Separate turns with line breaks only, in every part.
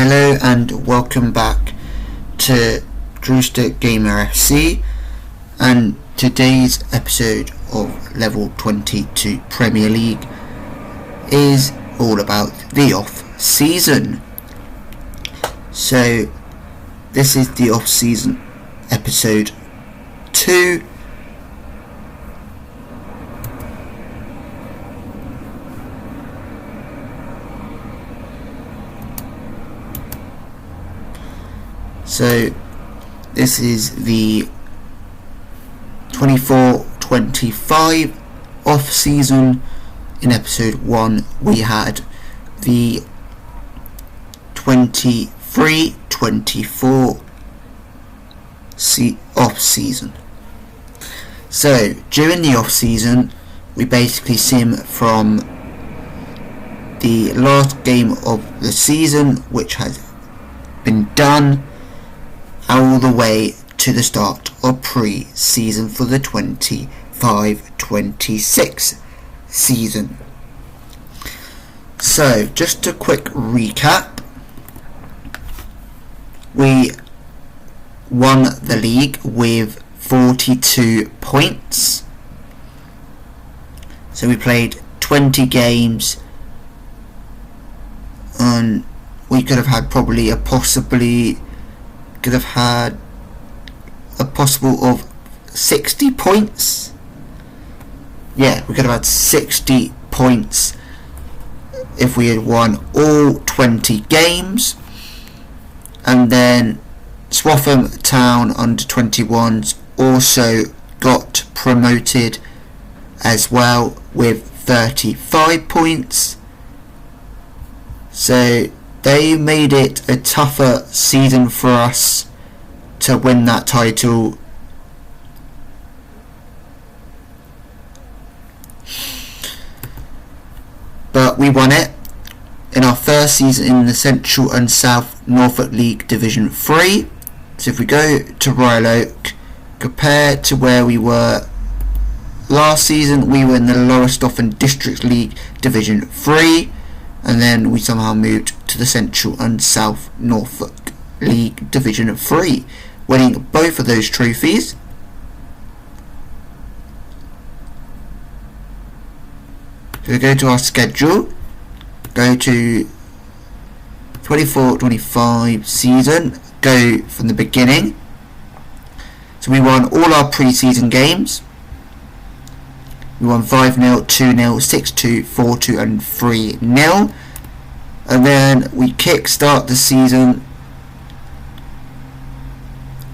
Hello and welcome back to Drewster Gamer FC, and today's episode of Level 22 Premier League is all about the off-season. So this is the off-season episode 2. So this is the 24-25 off season. In episode 1 we had the 23-24 off season. So during the off season we basically sim from the last game of the season, which has been done, all the way to the start of pre-season for the 25-26 season. So just a quick recap. We won the league with 42 points. So we played 20 games and we could have had a possible of 60 points. Yeah, we could have had 60 points if we had won all 20 games. And then Swaffham Town under 21s also got promoted as well with 35 points. So they made it a tougher season for us to win that title. But we won it in our first season in the Central and South Norfolk League Division 3. So if we go to Royal Oak, compared to where we were last season, we were in the Lowestoft District League Division 3. And then we somehow moved to the Central and South Norfolk League Division 3, winning both of those trophies. So we go to our schedule, go to 24-25 season, go from the beginning. So we won all our pre-season games. We won 5-0, 2-0, 6-2, 4-2 and 3-0. And then we kick-start the season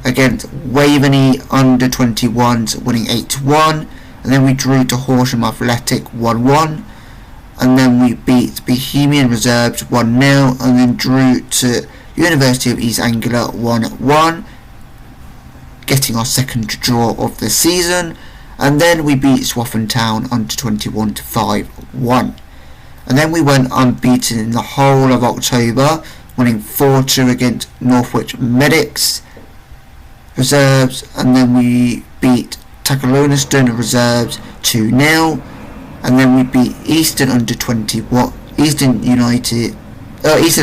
against Waveney under 21s, winning 8-1. And then we drew to Horsham Athletic 1-1. And then we beat Bohemian Reserves 1-0. And then drew to University of East Anglia 1-1, getting our second draw of the season. And then we beat Swaffham Town under 21 to 5-1. And then we went unbeaten in the whole of October, winning 4-2 against Northwich Medics Reserves. And then we beat Tackaloniston Reserves 2-0. And then we beat Eastern under 21, Eastern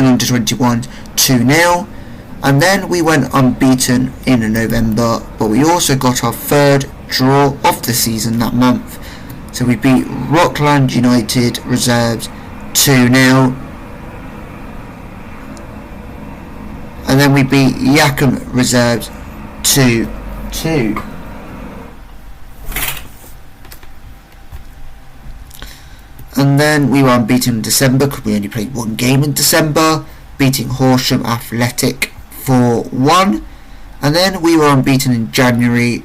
under 21 2-0. And then we went unbeaten in November, but we also got our third draw of the season that month. So we beat Rockland United Reserves 2-0. And then we beat Yackham Reserves 2-2. And then we were unbeaten in December because we only played one game in December, beating Horsham Athletic 4-1. And then we were unbeaten in January,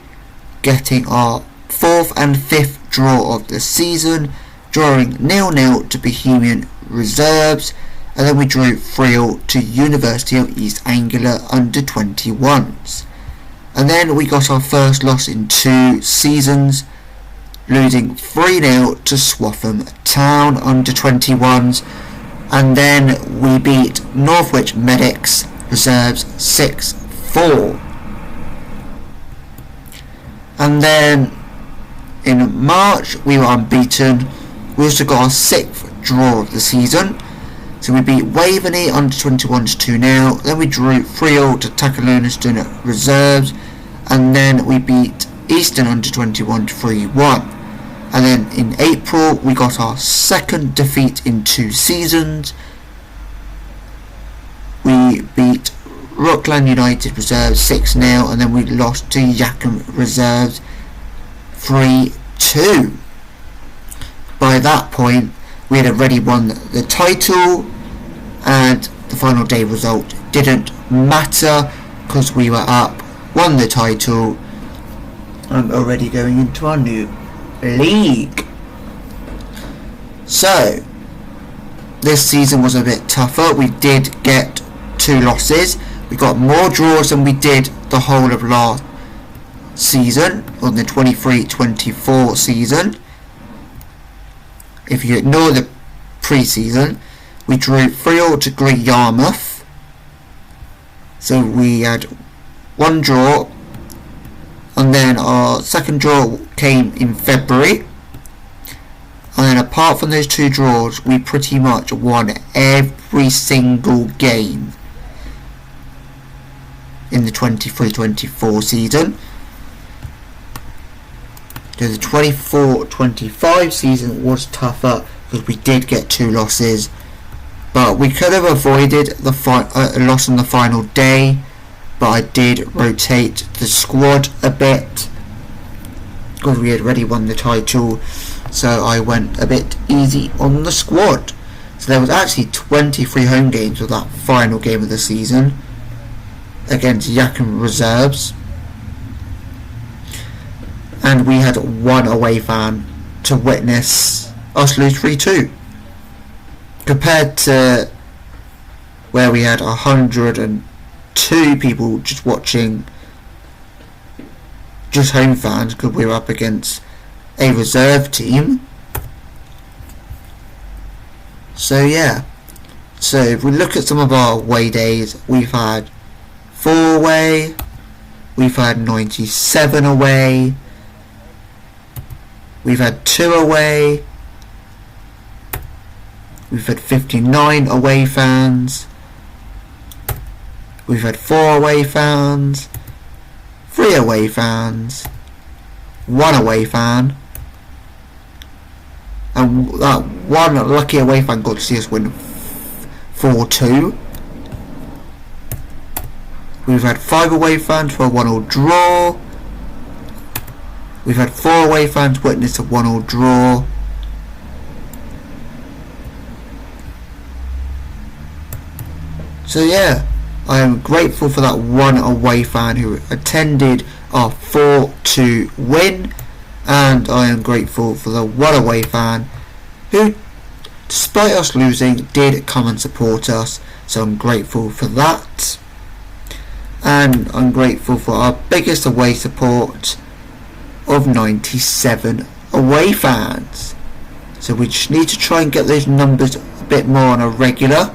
getting our 4th and 5th draw of the season, drawing 0-0 to Bohemian Reserves. And then we drew 3-0 to University of East Anglia under 21s. And then we got our first loss in 2 seasons, losing 3-0 to Swaffham Town under 21s. And then we beat Northwich Medics Reserves 6-4. And then in March we were unbeaten. We also got our 6th draw of the season, So we beat Waveney under 21s 2-0, then we drew 3-0 to Tackaloniston Reserves, and then we beat Eastern under 21 3-1. And then in April we got our second defeat in 2 seasons. We beat Rockland United Reserves 6-0, and then we lost to Yackham Reserves 3-2. By that point we had already won the title, and the final day result didn't matter because we were up, won the title, and already going into our new league. So this season was a bit tougher. We did get 2 losses. We got more draws than we did the whole of last season, on the 23-24 season. If you ignore the pre-season, we drew 3-0 to Great Yarmouth. So we had 1 draw, and then our second draw came in February. And then apart from those 2 draws, we pretty much won every single game in the 23-24 season. So the 24-25 season was tougher because we did get 2 losses, but we could have avoided the loss on the final day, but I did rotate the squad a bit because we had already won the title, so I went a bit easy on the squad. So there was actually 23 home games with that final game of the season against Yackham Reserves, and we had 1 away fan to witness us lose 3-2, compared to where we had 102 people just watching, just home fans, because we were up against a reserve team. So yeah, so if we look at some of our away days, we've had 4 away, we've had 97 away, we've had 2 away, we've had 59 away fans, we've had 4 away fans, 3 away fans, 1 away fan, and that 1 lucky away fan got to see us win 4-2. We've had 5 away fans for a 1-1 draw. We've had 4 away fans witness a 1-1 draw. So yeah, I am grateful for that 1 away fan who attended our 4-2 win, and I am grateful for the 1 away fan who, despite us losing, did come and support us. So I'm grateful for that. And I'm grateful for our biggest away support of 97 away fans. So we just need to try and get those numbers a bit more on a regular,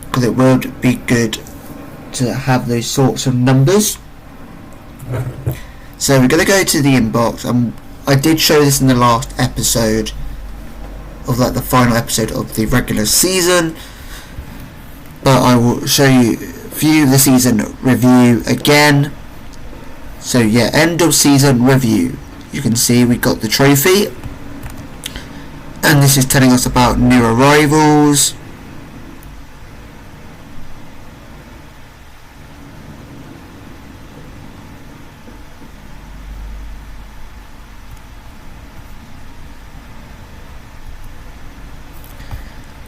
because it would be good to have those sorts of numbers. So we're going to go to the inbox, and I did show this in the last episode of the final episode of the regular season, but I will show you the season review again. So yeah, end of season review. You can see we got the trophy, and this is telling us about new arrivals.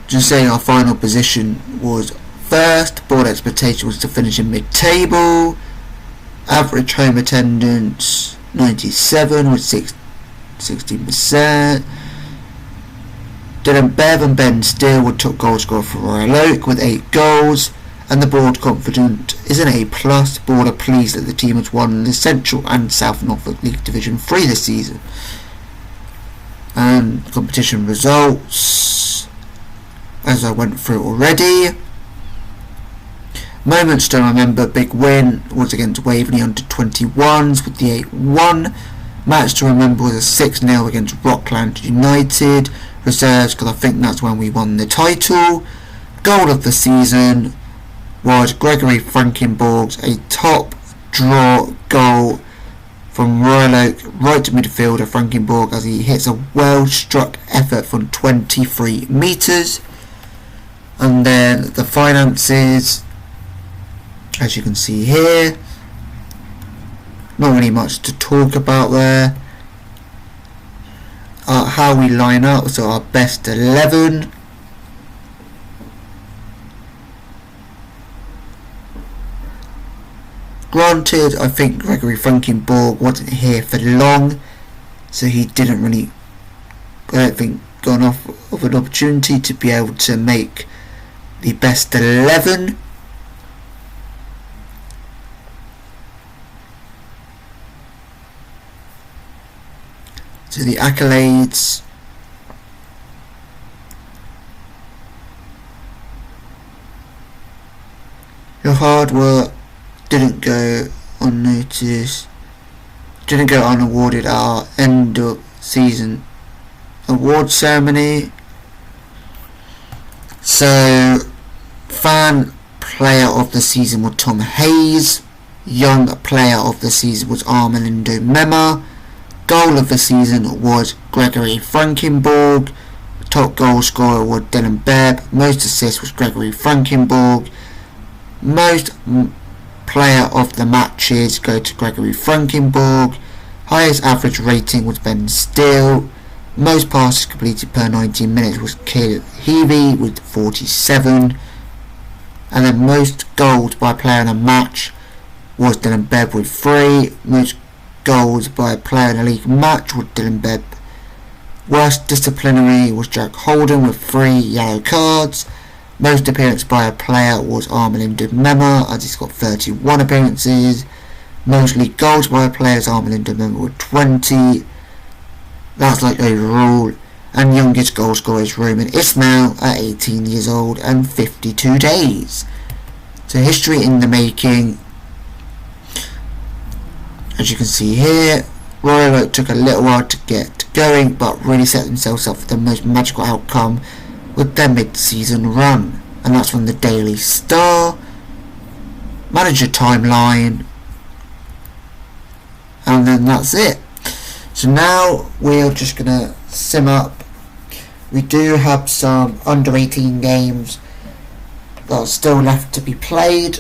Just saying our final position was first, board expectation was to finish in mid-table, average home attendance 97 with 16%. Dylan Bev and Ben Steele were top goal scorer for Royal Oak with 8 goals, and the board confident is an A+. Board are pleased that the team has won the Central and South Norfolk League Division 3 this season. And competition results, as I went through already. Moments to remember: big win was against Waveney under 21s with the 8-1. Match to remember was a 6-0 against Rockland United. reserves because I think that's when we won the title. Goal of the season was Gregory Frankenborg's a top draw goal from Royal Oak right to midfielder Frankenborg as he hits a well struck effort from 23 metres. And then the finances, as you can see here, not really much to talk about there. How we line up, so our best 11. Granted, I think Gregory Frankenborg wasn't here for long, so he didn't really, I don't think, got enough of an opportunity to be able to make the best 11. So the accolades. Your hard work didn't go unnoticed, didn't go unawarded at our end of season award ceremony. So, fan player of the season was Tom Hayes. Young player of the season was Armando Mema. Goal of the season was Gregory Frankenborg. Top goal scorer was Dylan Bebb. Most assists was Gregory Frankenborg. Most player of the matches go to Gregory Frankenborg. Highest average rating was Ben Steele. Most passes completed per 19 minutes was Caleb Heavey with 47. And then most goals by a player in a match was Dylan Bebb with 3. Most goals by a player in a league match was Dylan Bebb. Worst disciplinary was Jack Holden with 3 yellow cards. Most appearances by a player was Armando Mema as he's got 31 appearances. Most league goals by a player is Armando Mema with 20. That's like overall. And youngest goal scorer is Roman Ismail at 18 years old and 52 days. So history in the making. As you can see here, Royal Oak took a little while to get going, but really set themselves up for the most magical outcome with their mid-season run. And that's from the Daily Star. Manager timeline. And then that's it. So now we're just going to sim up. We do have some under 18 games that are still left to be played.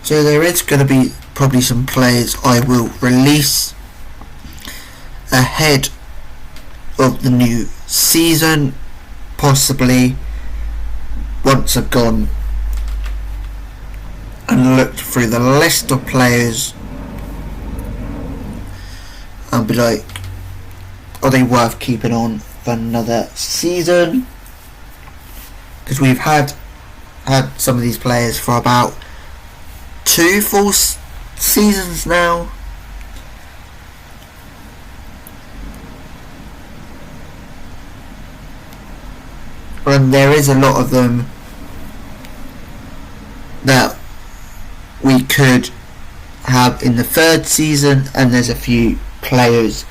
So there is going to be probably some players I will release ahead of the new season, possibly once I've gone and looked through the list of players and be like, are they worth keeping on for another season? Because we've had some of these players for about 2 full seasons now. And there is a lot of them that we could have in the 3rd season, and there's a few players,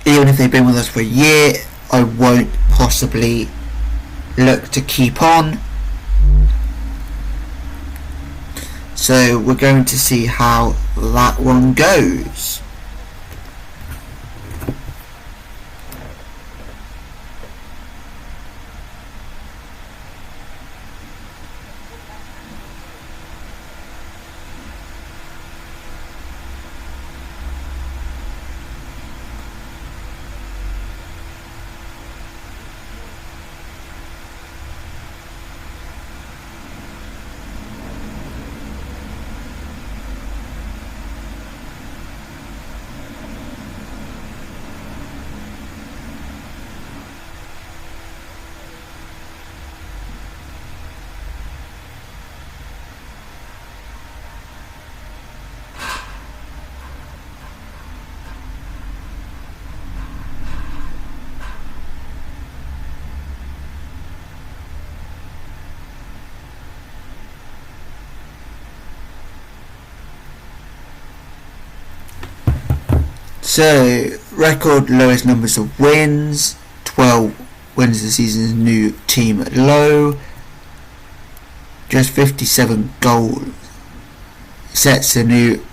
even if they've been with us for a year, I won't possibly look to keep on. So we're going to see how that one goes. So, record lowest numbers of wins, 12 wins the season's new team low. Just 57 goals sets a new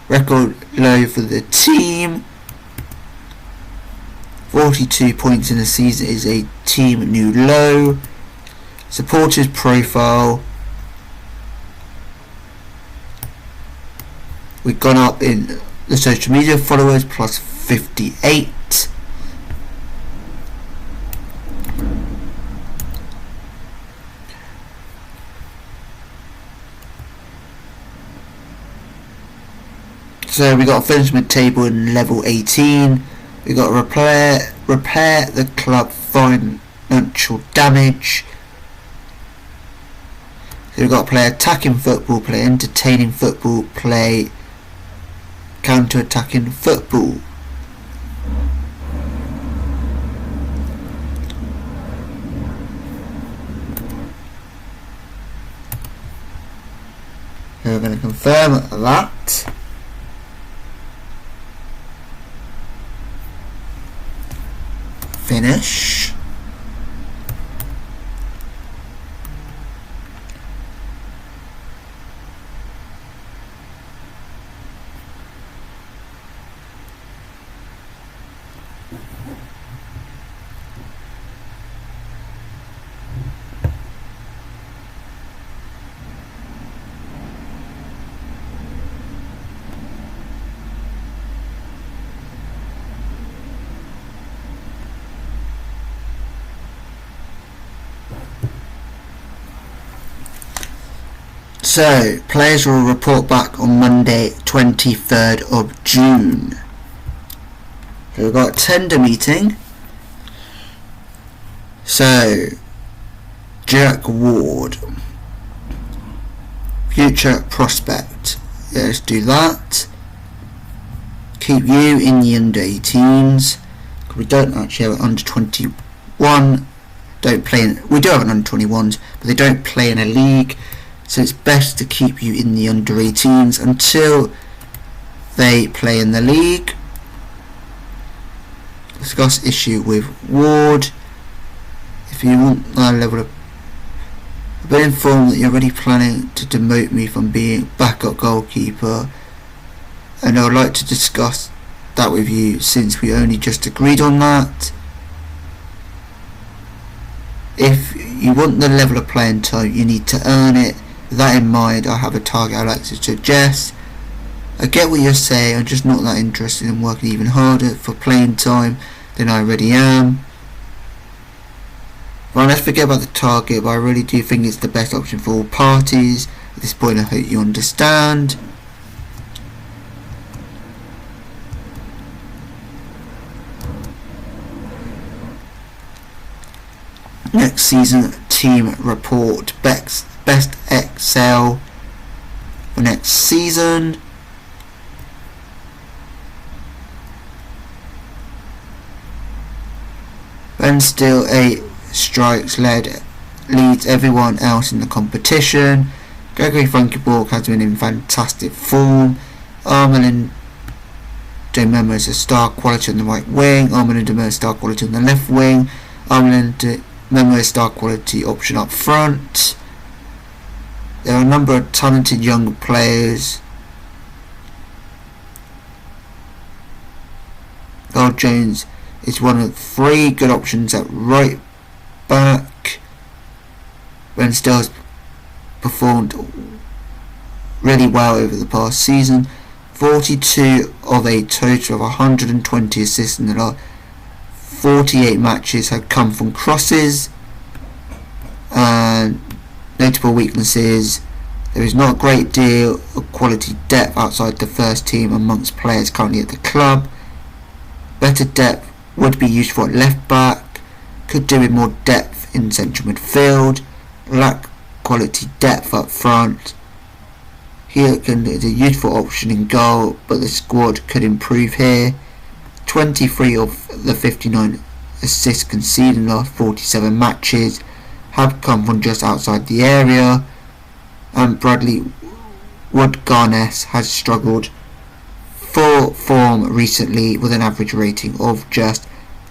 record low for the team. 42 points in the season is a team new low. Supporters profile, we've gone up in the social media followers plus 58. So we got a finishment table in level 18. We got to repair the club financial damage. So we've got to play attacking football, play entertaining football, play counter-attacking football. So we're going to confirm that. Finish. So, players will report back on Monday 23rd of June. So we've got a tender meeting. So, Jack Ward, future prospect. Yeah, let's do that. Keep you in the under 18s. We don't actually have an under 21. We do have an under 21s, but they don't play in a league. So it's best to keep you in the under 18s until they play in the league. Discuss issue with Ward. If you want that level of... I've been informed that you're already planning to demote me from being backup goalkeeper, and I would like to discuss that with you since we only just agreed on that. If you want the level of playing time, you need to earn it. With that in mind, I have a target I'd like to suggest. I get what you're saying, I'm just not that interested in working even harder for playing time than I already am. Well, let's forget about the target, but I really do think it's the best option for all parties. At this point, I hope you understand. Next season team report, best Excel for next season. Ben still 8 strikes leads everyone else in the competition. Gregory Frankie Borg has been in fantastic form. Armelin Dememo is a star quality on the right wing. Armelin Dememo is star quality on the left wing. Armelin Dememo is star quality option up front. There are a number of talented young players. Carl Jones is one of 3 good options at right back. Ben Still has performed really well over the past season. 42 of a total of 120 assists in the last 48 matches have come from crosses. And notable weaknesses: there is not a great deal of quality depth outside the first team amongst players currently at the club. Better depth would be useful at left back. Could do with more depth in central midfield. Lack quality depth up front. Heelkin is a useful option in goal, but the squad could improve here. 23 of the 59 assists conceded in the last 47 matches have come from just outside the area, and Bradley Wood-Garness has struggled poor form recently with an average rating of just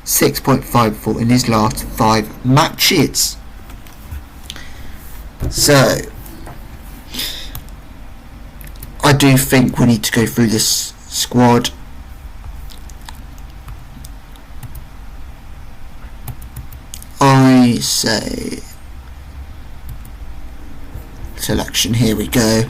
6.54 in his last 5 matches. So I do think we need to go through this squad. I say selection, here we go.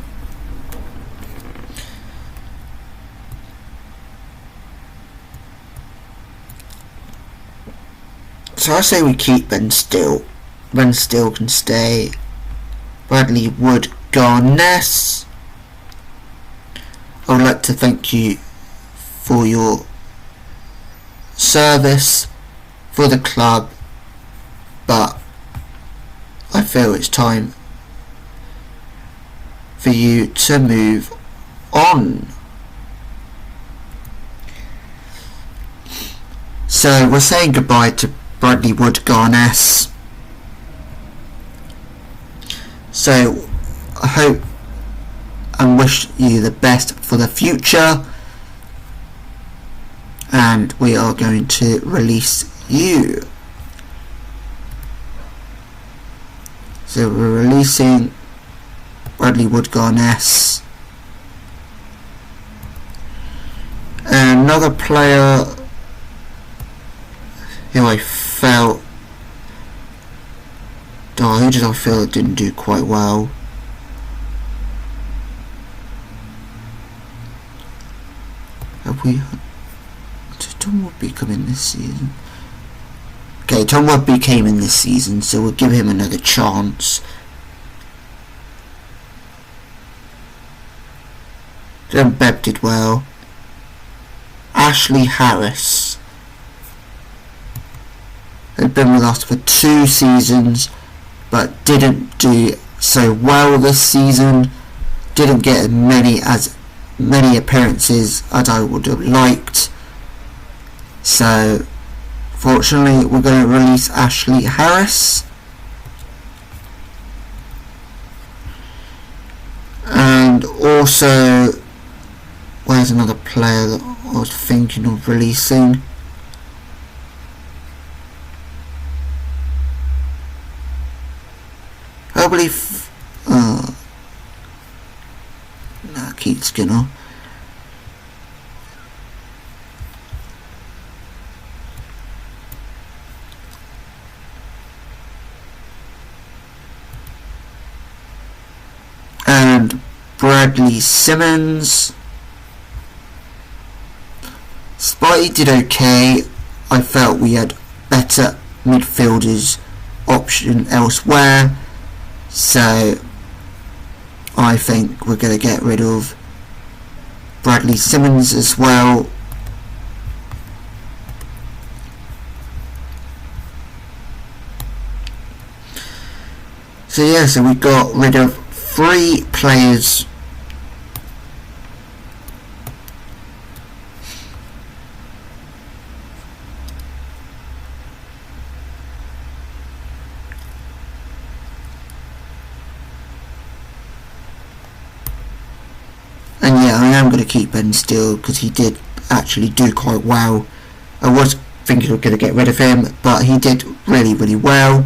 So I say we keep Ben Still. Ben Still can stay. Bradley Wood, Garness. I would like to thank you for your service for the club, but I feel it's time for you to move on. So we're saying goodbye to Bradley Wood, Garness. So I hope and wish you the best for the future, and we are going to release you. So we're releasing Bradley Wood, Garness. Another player who I felt, who did I feel it didn't do quite well? Have we? Did Tom Woodby come in this season? Okay, Tom Woodby came in this season, so we'll give him another chance. Then Beb did well. Ashley Harris had been with us for 2 seasons, but didn't do so well this season. Didn't get as many appearances as I would have liked. So fortunately we're going to release Ashley Harris. And also, where's another player that I was thinking of releasing? I believe Keith Skinner. And Bradley Simmons. Spotty did okay. I felt we had better midfielders option elsewhere, so I think we're going to get rid of Bradley Simmons as well. So yeah, so we got rid of 3 players. And yeah, I am going to keep Ben Still because he did actually do quite well. I was thinking we were going to get rid of him, but he did really well.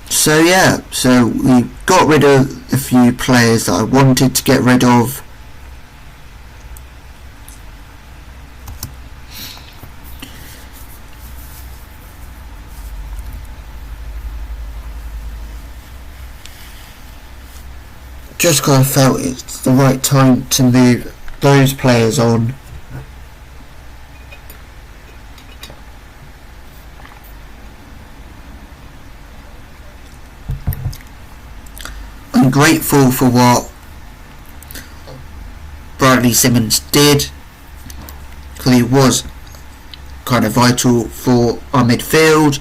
So yeah, so we got rid of a few players that I wanted to get rid of. Just because I felt it's the right time to move those players on. I'm grateful for what Bradley Simmons did, because he was kind of vital for our midfield,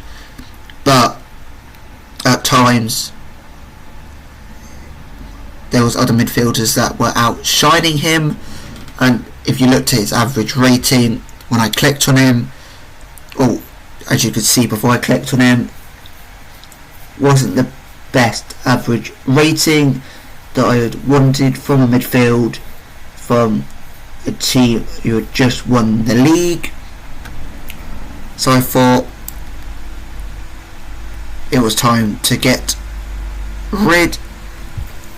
but at times there was other midfielders that were outshining him. And if you looked at his average rating when I clicked on him, as you could see before I clicked on him, wasn't the best average rating that I had wanted from a midfield from a team who had just won the league. So I thought it was time to get rid.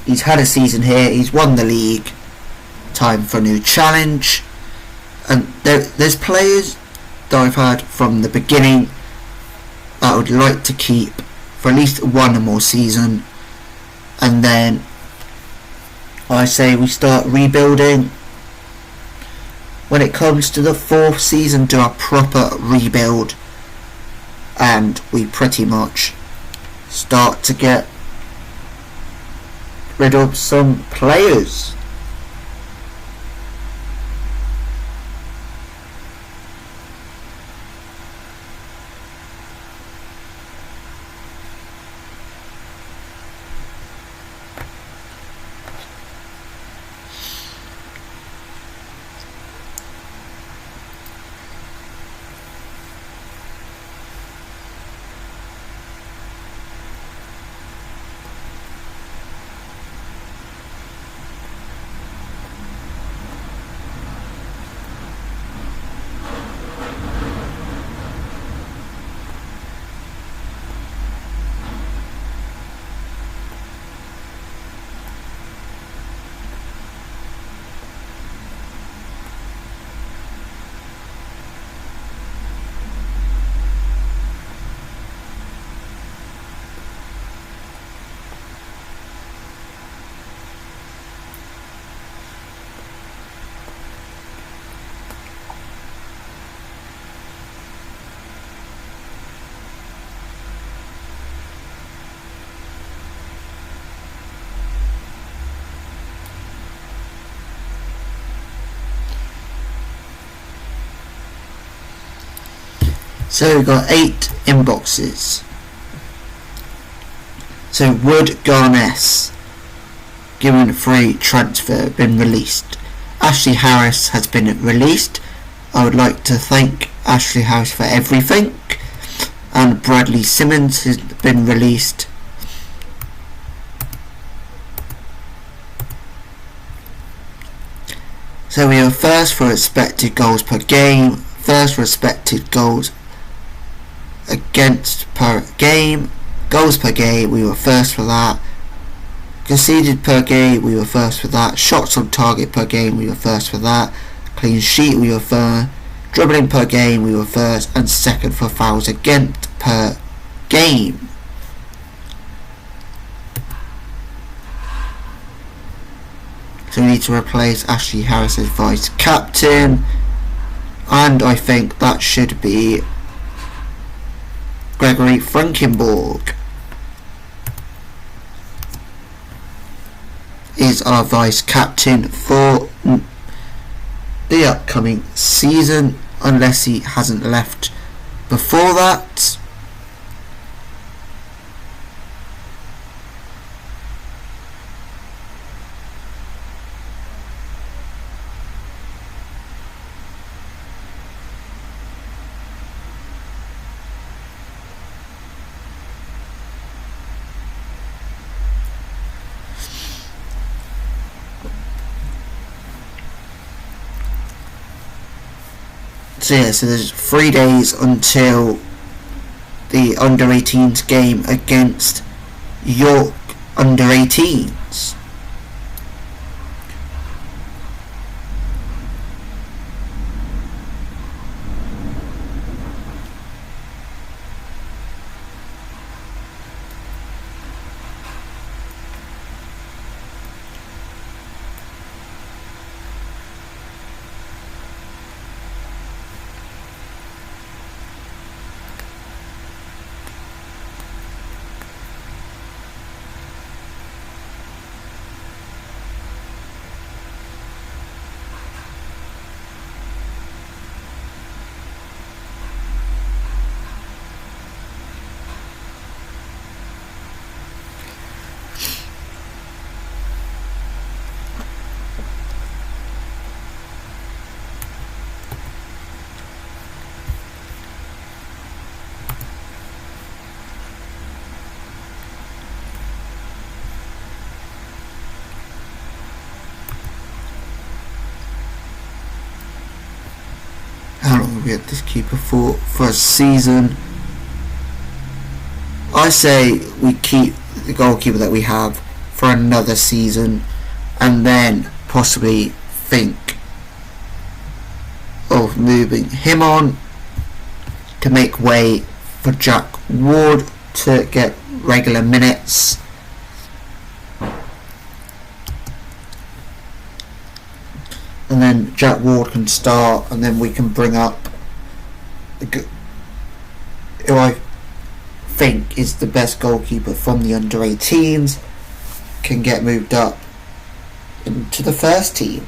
He's had a season here, he's won the league, time for a new challenge. And there's players that I've had from the beginning that I would like to keep for at least one more season, and then I say we start rebuilding. When it comes to the 4th season, do a proper rebuild, and we pretty much start to get rid of some players. So we've got 8 inboxes. So Wood Garness, given free transfer, been released. Ashley Harris has been released. I would like to thank Ashley Harris for everything. And Bradley Simmons has been released. So we are first for expected goals per game, first for expected goals against per game, goals per game, we were first for that, conceded per game, we were first for that, shots on target per game, we were first for that, clean sheet, we were first, dribbling per game, we were first, and second for fouls against per game. So we need to replace Ashley Harris as vice captain, and I think that should be Gregory Frankenborg is our vice captain for the upcoming season, unless he hasn't left before that. So yeah, so there's 3 days until the under-18s game against York under-18s. we get this keeper for a season. I say we keep the goalkeeper that we have for another season, and then possibly think of moving him on to make way for Jack Ward to get regular minutes. And then Jack Ward can start, and then we can bring up who I think is the best goalkeeper from the under-18s, can get moved up into the first team.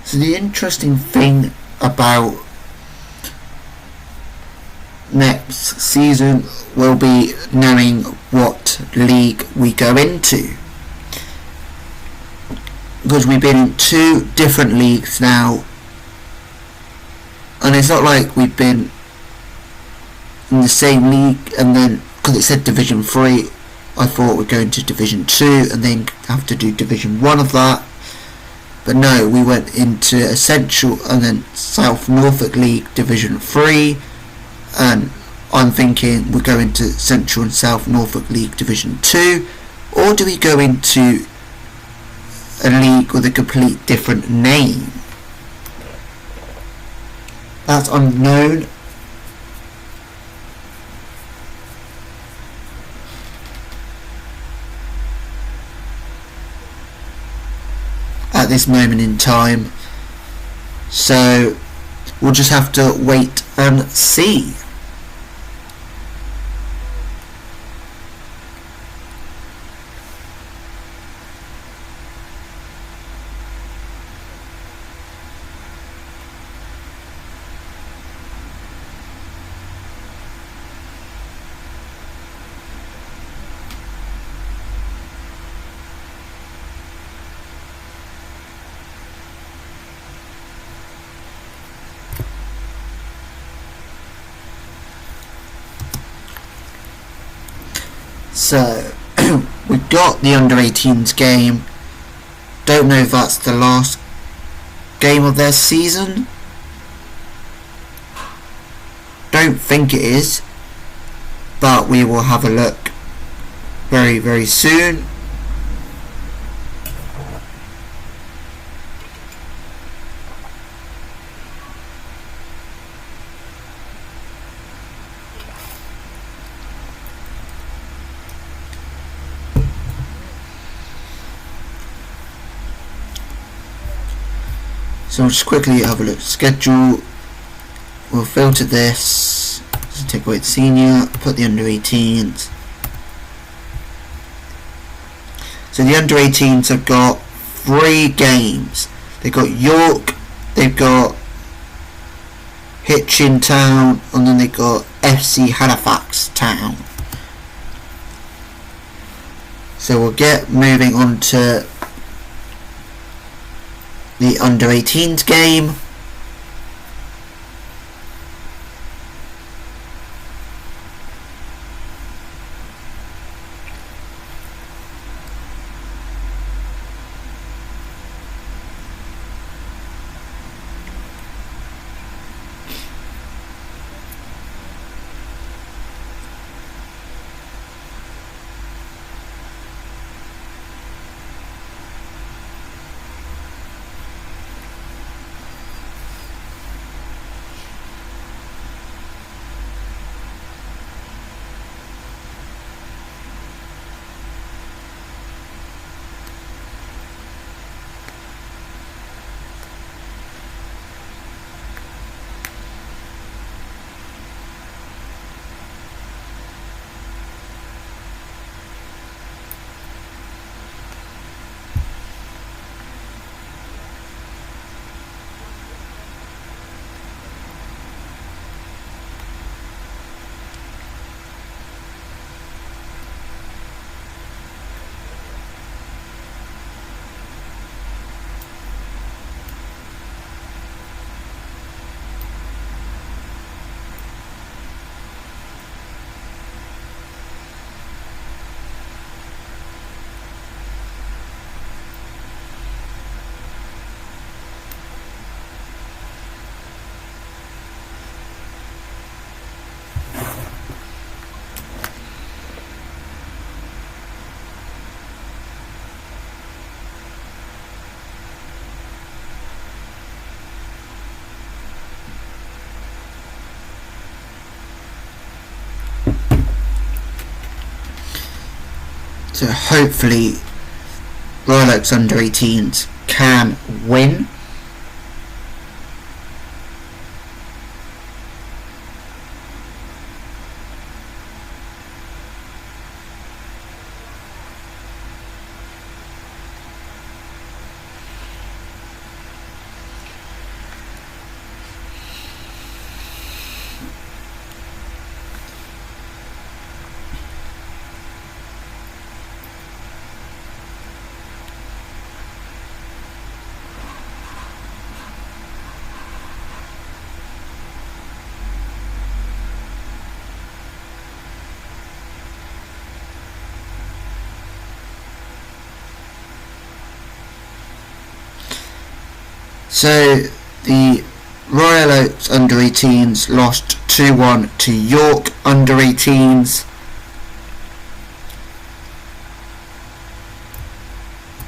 So the interesting thing about next season will be knowing what league we go into, because we've been in 2 different leagues now, and it's not like we've been in the same league and then, because it said Division 3, I thought we're going to Division 2 and then have to do Division 1 of that. But no, we went into Essential and then South Norfolk League Division 3, and I'm thinking we're going to Central and South Norfolk League Division 2, or do we go into a league with a complete different name? That's unknown. At this moment in time, so we'll just have to wait and see. So we got the under-18s game. Don't know if that's the last game of their season. Don't think it is, but we will have a look very, very soon. So I'll just quickly have a look at the schedule. We'll filter this, so take away the senior, put the under 18s. So the under 18s have got 3 games. They've got York, they've got Hitchin Town, and then they've got FC Halifax Town. So we'll get moving on to the under 18s game. So hopefully Royal Oaks under 18s can win. So the Royal Oaks under 18s lost 2-1 to York under 18s.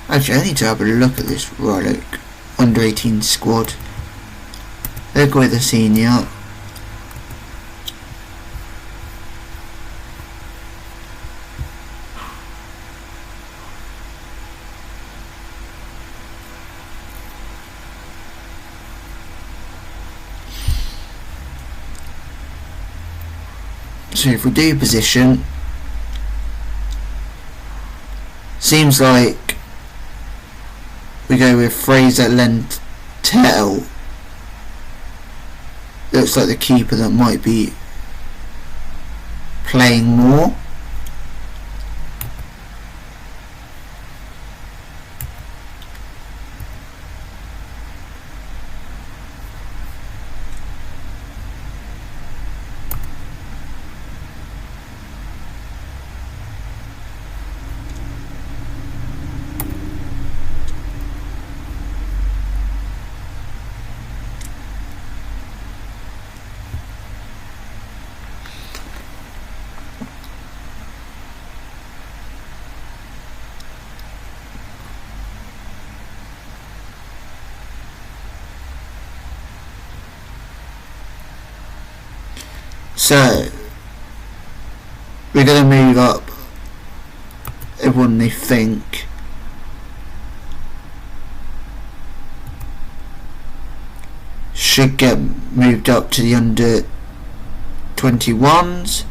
Actually, I need to have a look at this Royal Oak under 18 squad. Look with the senior. So if we do position, seems like we go with Fraser Lentel. Looks like the keeper that might be playing more. So we're going to move up everyone they think. Should get moved up to the under 21s.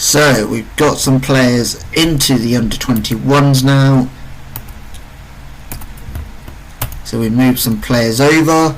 So we've got some players into the under 21s now. So we move some players over.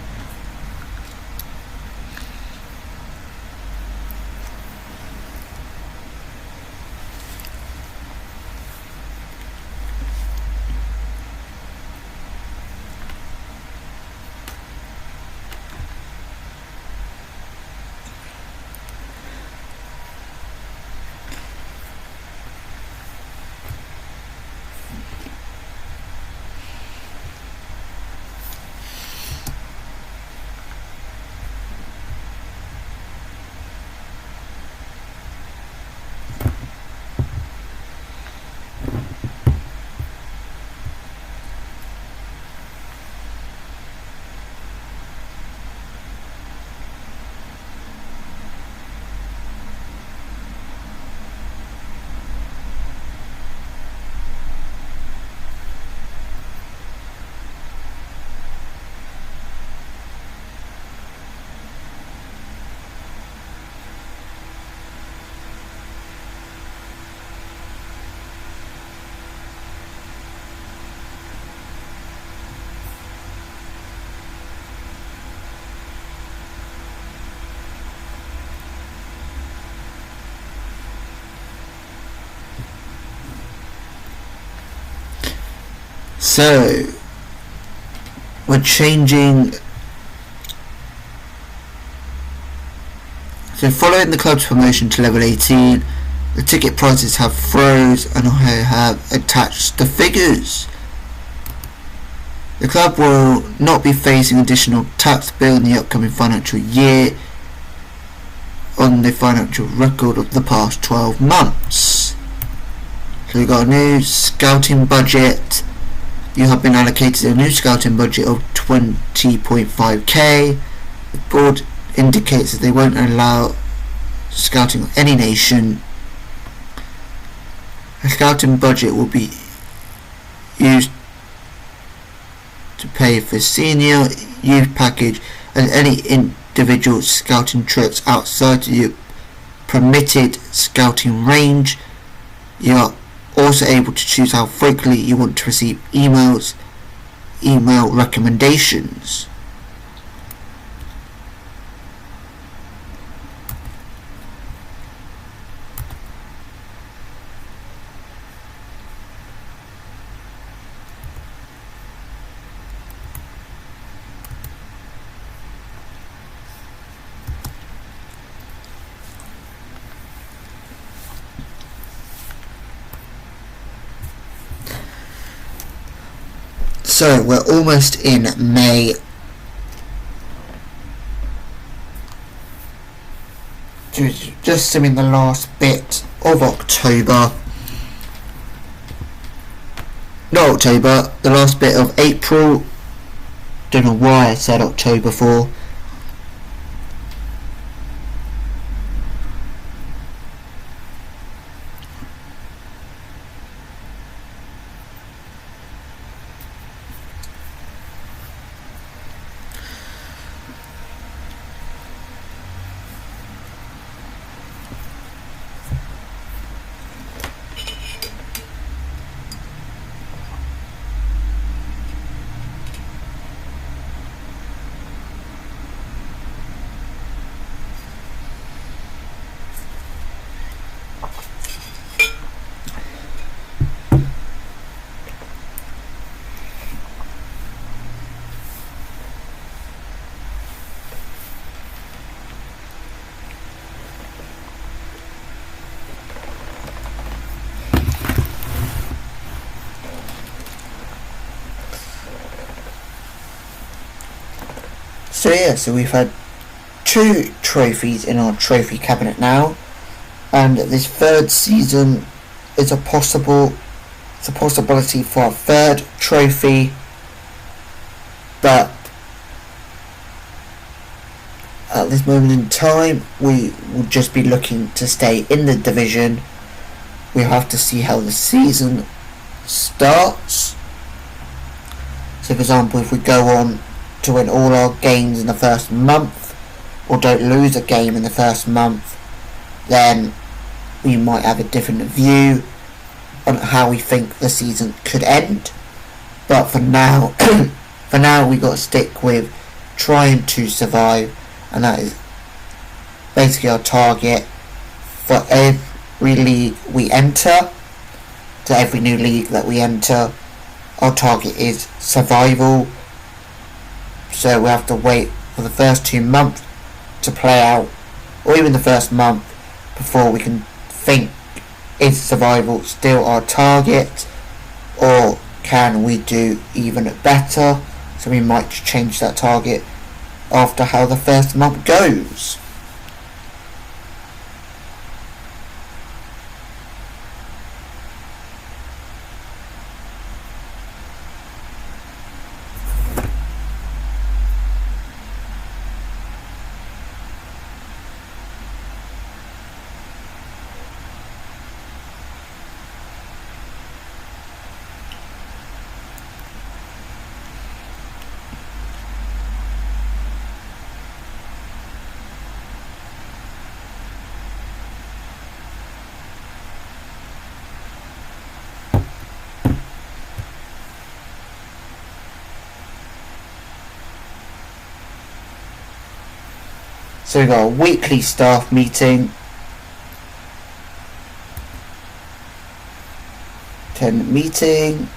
So we're changing. So following the club's promotion to level 18, the ticket prices have froze and I have attached the figures. The club will not be facing additional tax bill in the upcoming financial year on the financial record of the past 12 months. So we've got a new scouting budget. You have been allocated a new scouting budget of 20.5k. The board indicates that they won't allow scouting of any nation. A scouting budget will be used to pay for senior, youth package and any individual scouting trips outside the permitted scouting range. You are also able to choose how frequently you want to receive email recommendations. So we're almost in May. Just in the last bit of October. Not October, the last bit of April. Don't know why I said October for. So we've had 2 trophies in our trophy cabinet now, and this third season is a possibility for a 3rd trophy, but at this moment in time we will just be looking to stay in the division. We'll have to see how the season starts. So for example, if we go on to win all our games in the first month, or don't lose a game in the first month, then we might have a different view on how we think the season could end. But for now, we got to stick with trying to survive, and that is basically our target for every league we enter. To every new league that we enter, our target is survival. So we have to wait for the first 2 months to play out, or even the first month, before we can think, is survival still our target, or can we do even better? So we might change that target after how the first month goes. So we've got a weekly staff meeting, 10 meeting,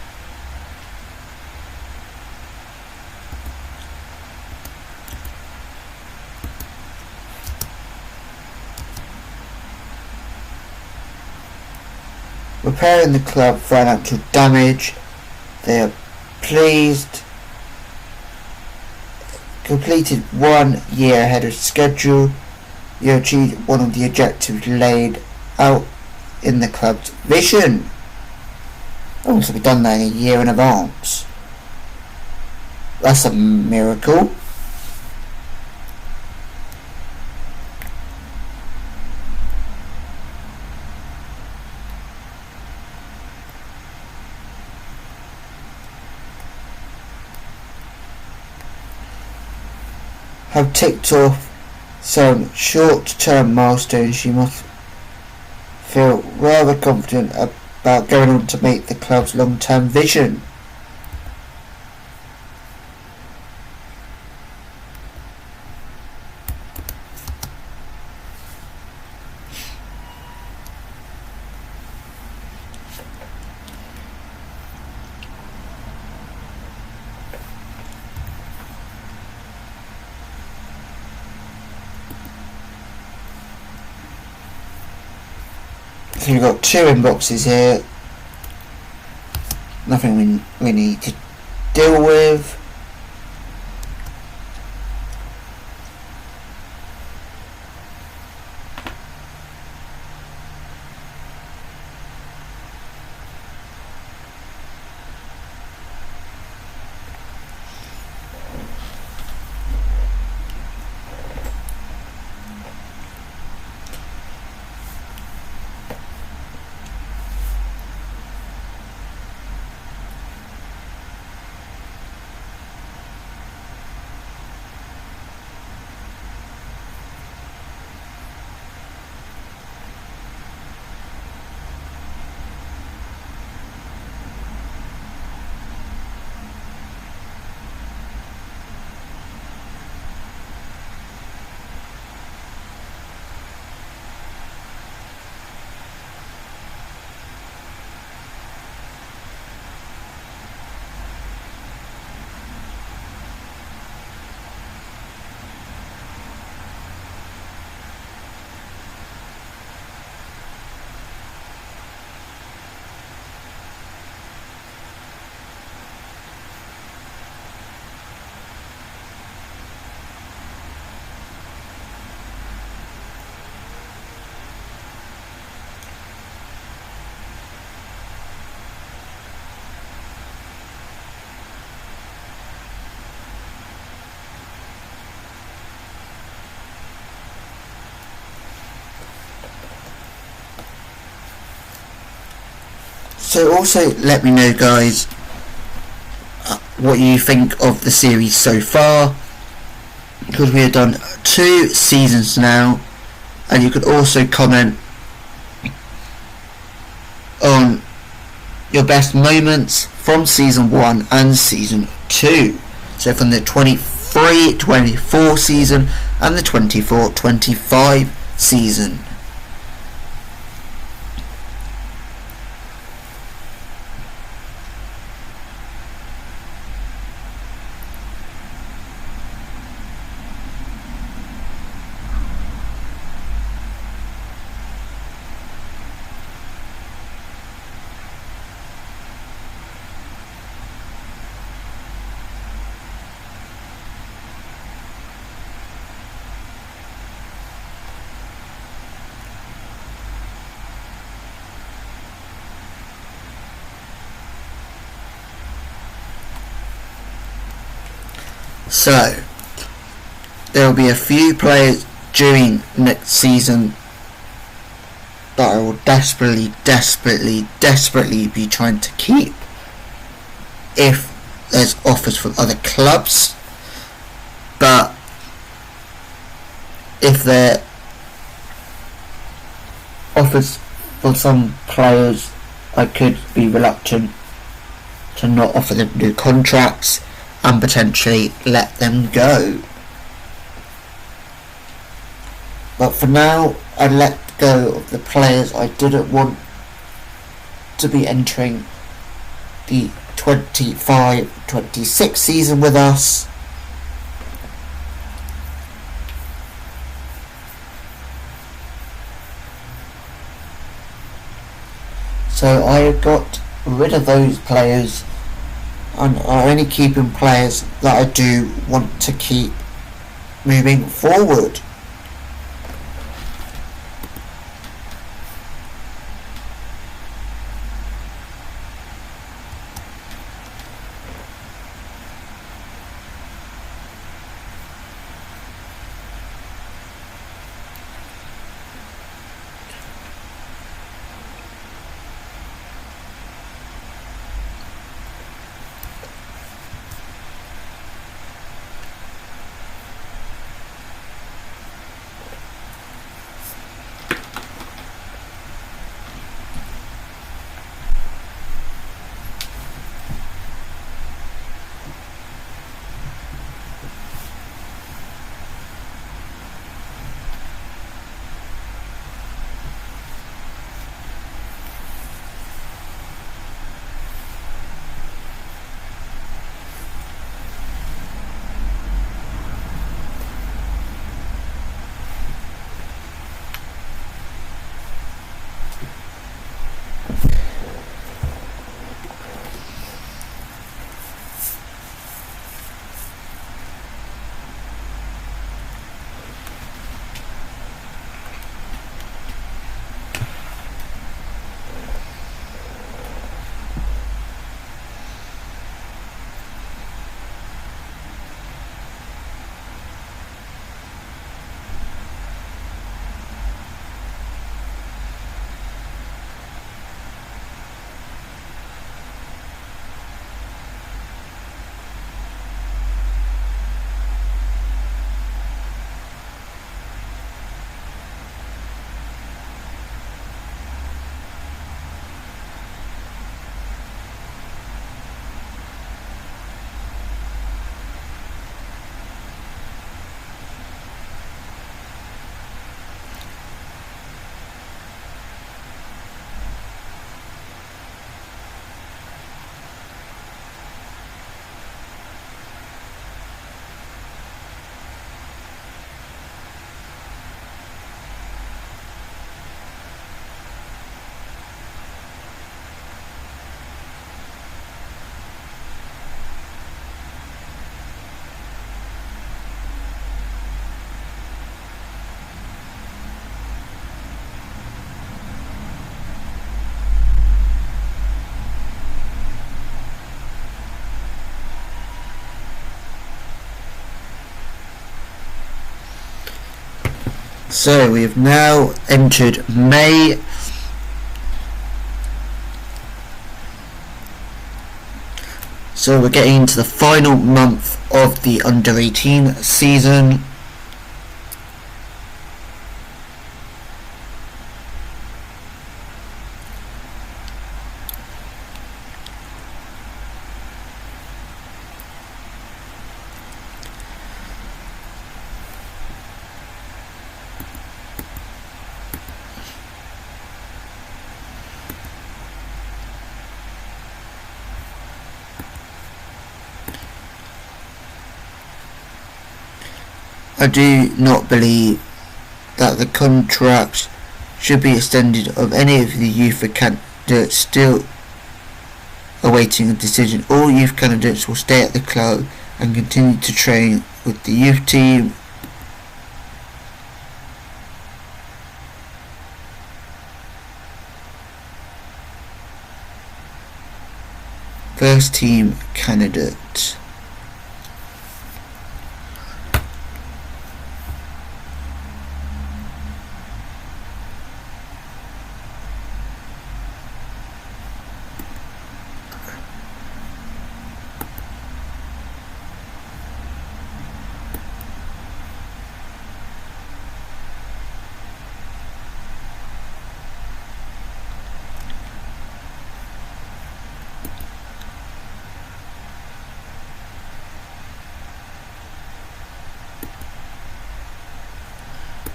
repairing the club financial damage. They are pleased. Completed 1 year ahead of schedule. You achieved one of the objectives laid out in the club's vision. Oh, so we've done that in a year in advance. That's a miracle. Have ticked off some short-term milestones. She must feel rather confident about going on to make the club's long-term vision. So we've got 2 inboxes here. Nothing we need to deal with. So also let me know, guys, what you think of the series so far, because we have done 2 seasons now, and you could also comment your best moments from Season 1 and Season 2. So from the 23-24 season and the 24-25 season. So, there will be a few players during next season that I will desperately be trying to keep if there's offers from other clubs. But if there offers for some players, I could be reluctant to not offer them new contracts and potentially let them go. But for now, I let go of the players I didn't want to be entering the 25-26 season with us. So I got rid of those players and are only keeping players that I do want to keep moving forward. So we have now entered May. So we're getting into the final month of the under-18 season. I do not believe that the contract should be extended of any of the youth candidates still awaiting a decision. All youth candidates will stay at the club and continue to train with the youth team. First team candidate.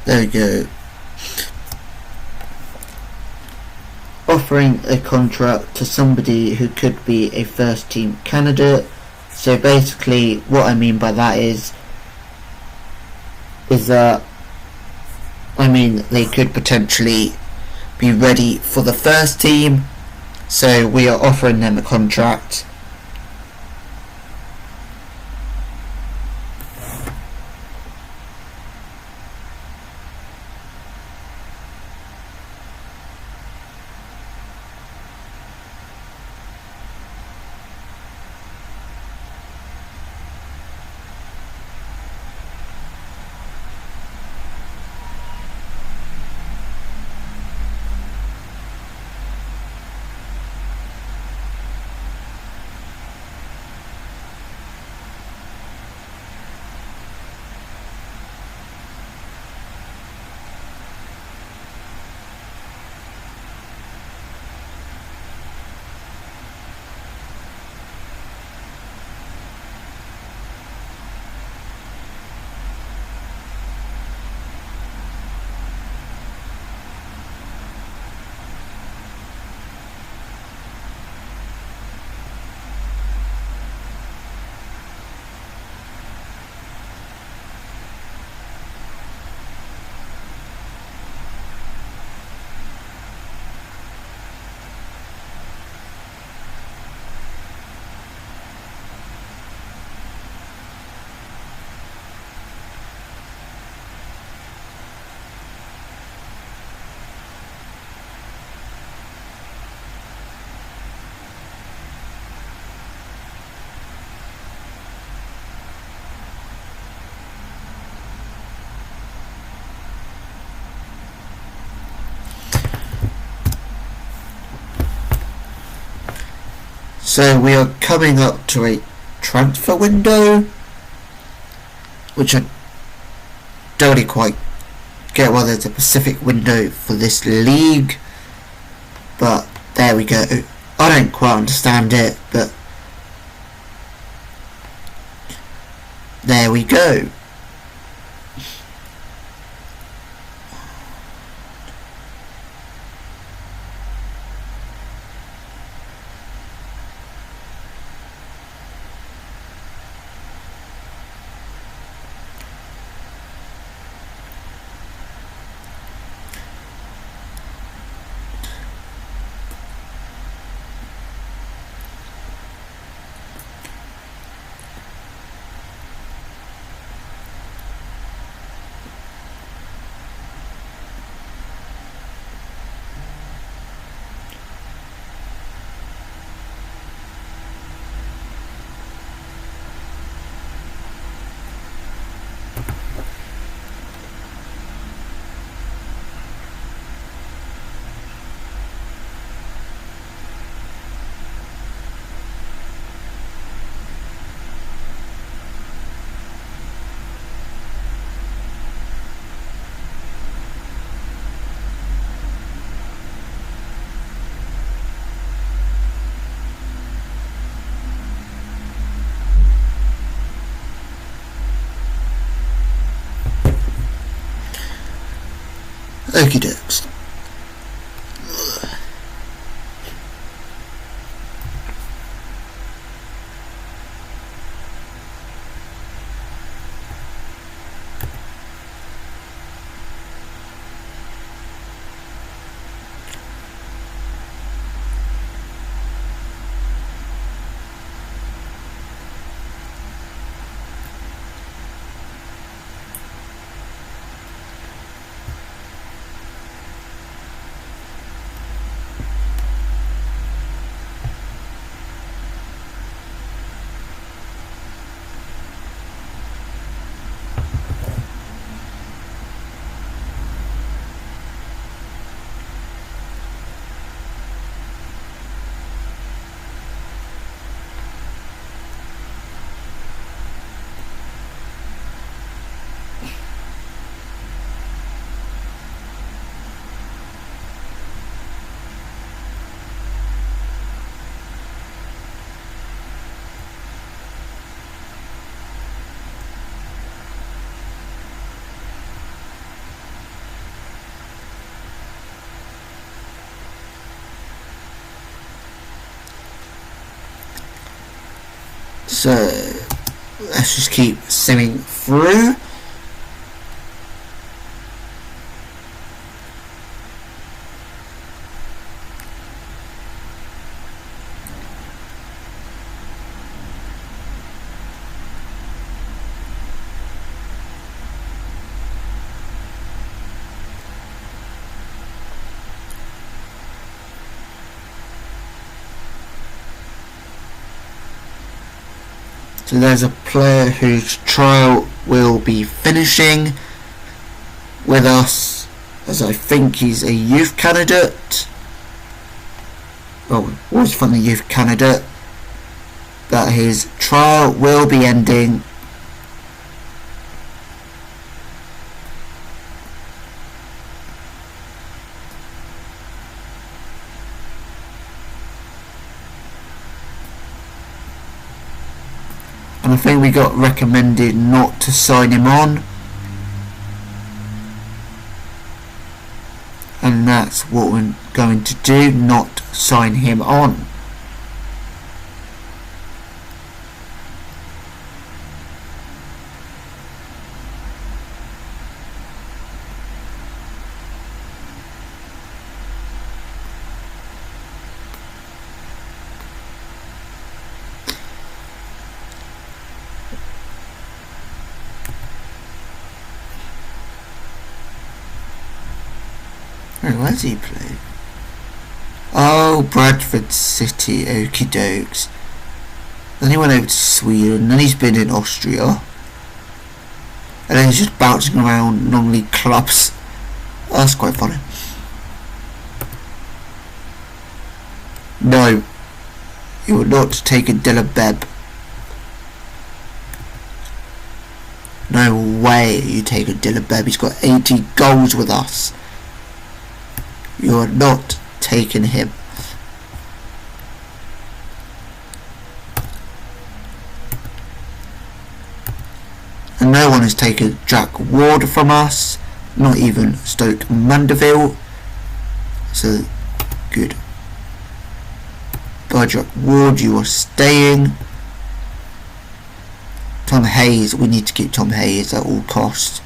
There we go. Offering a contract to somebody who could be a first team candidate. So basically what I mean by that is that they could potentially be ready for the first team, so we are offering them a contract. So we are coming up to a transfer window, which I don't really quite get why there's a specific window for this league, but there we go. I don't quite understand it, but there we go. Okie dokes. So let's just keep simming through. So there's a player whose trial will be finishing with us, as I think he's a youth candidate. Well, was from the youth candidate, but his trial will be ending. And I think we got recommended not to sign him on. And that's what we're going to do, not sign him on. Where's he played? Oh, Bradford City, okie dokes. Then he went over to Sweden, then he's been in Austria. And then he's just bouncing around non-league clubs. Oh, that's quite funny. No, you will not take a Delabeb. No way you take a Delabeb. He's got 80 goals with us. You are not taking him. And no one has taken Jack Ward from us, not even Stoke Mandeville. So good. By Jack Ward, you are staying. Tom Hayes, we need to keep Tom Hayes at all costs.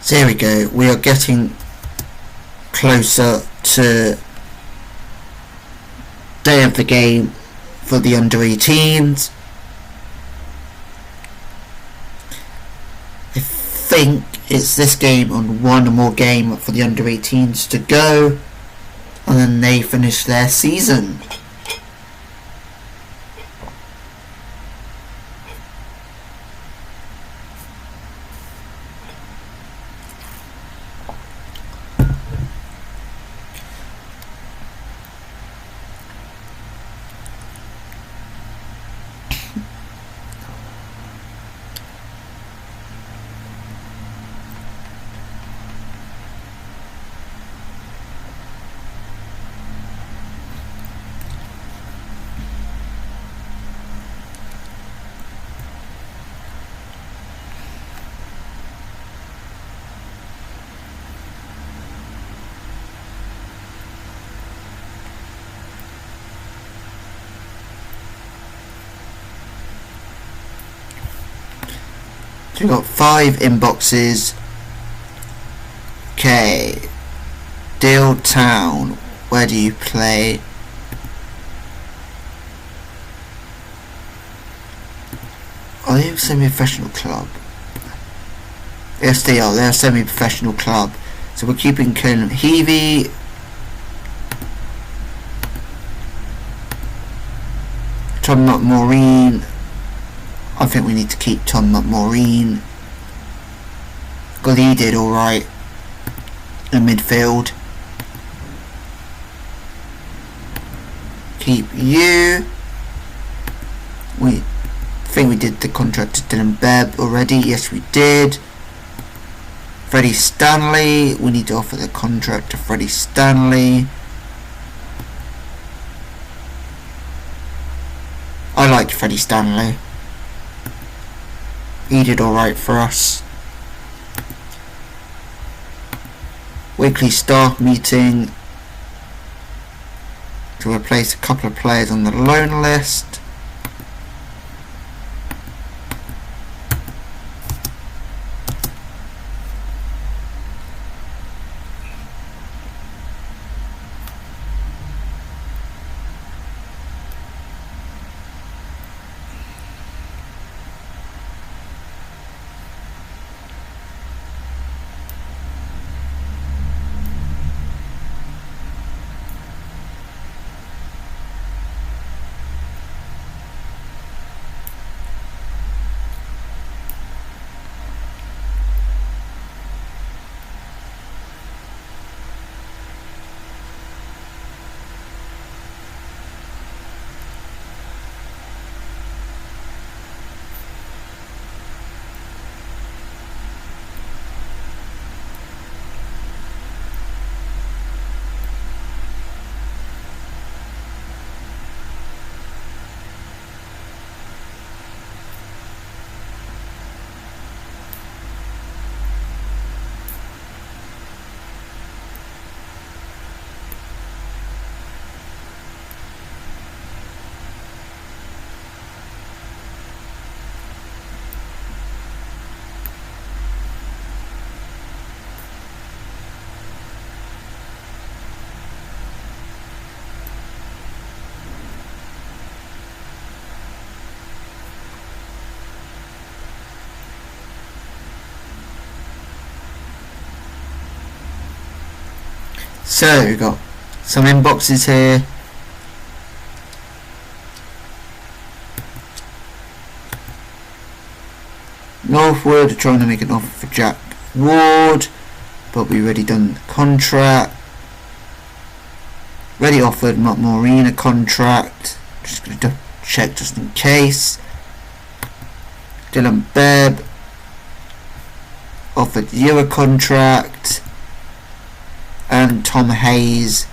So here we go, we are getting closer to day of the game for the under 18s. I think it's this game and one more game for the under 18s to go, and then they finish their season. So we've got 5 inboxes. Okay. Deal Town. Where do you play? semi-professional club. Yes, they are. They're a semi-professional club. So we're keeping Colin Heavey. Tom McMaureen. I think we need to keep Tom McMaureen. God, he did alright in midfield. Keep you. We think we did the contract to Dylan Bebb already. Yes, we did. Freddie Stanley. We need to offer the contract to Freddie Stanley. I liked Freddie Stanley. He did alright for us. Weekly staff meeting to replace a couple of players on the loan list. So we've got some inboxes here. Northwood are trying to make an offer for Jack Ward, but we've already done the contract. Already offered Mark Maureen a contract. Just going to check just in case. Dylan Bebb offered you a contract. And Tom Hayes,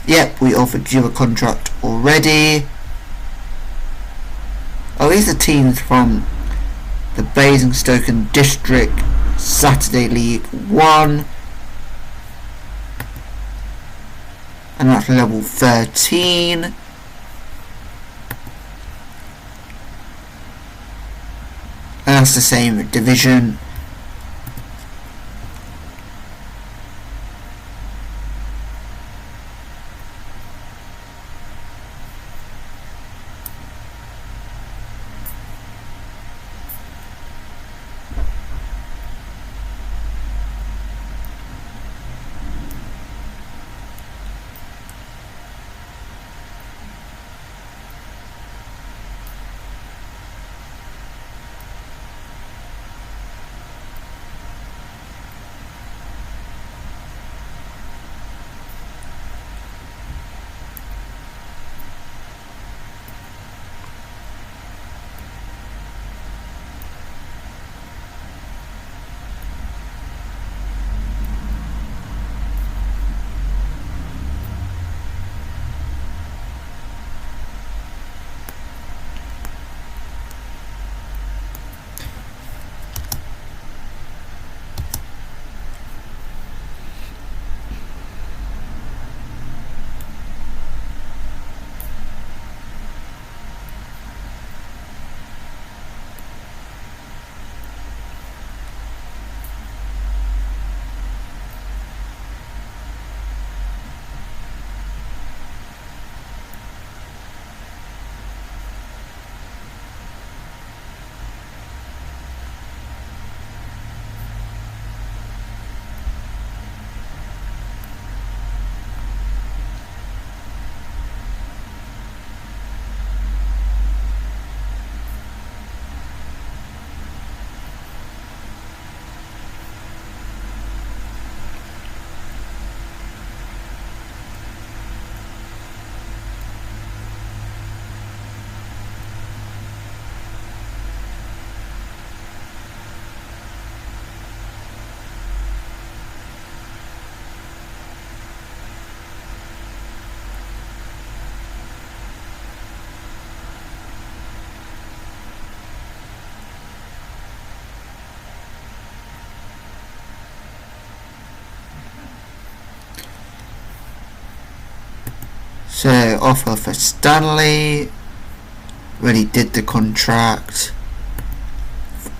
yep, we offered you a contract already. Oh, these are teams from the Basingstoke and District Saturday League 1, and that's level 13. And that's the same division. So offer for Stanley, already did the contract.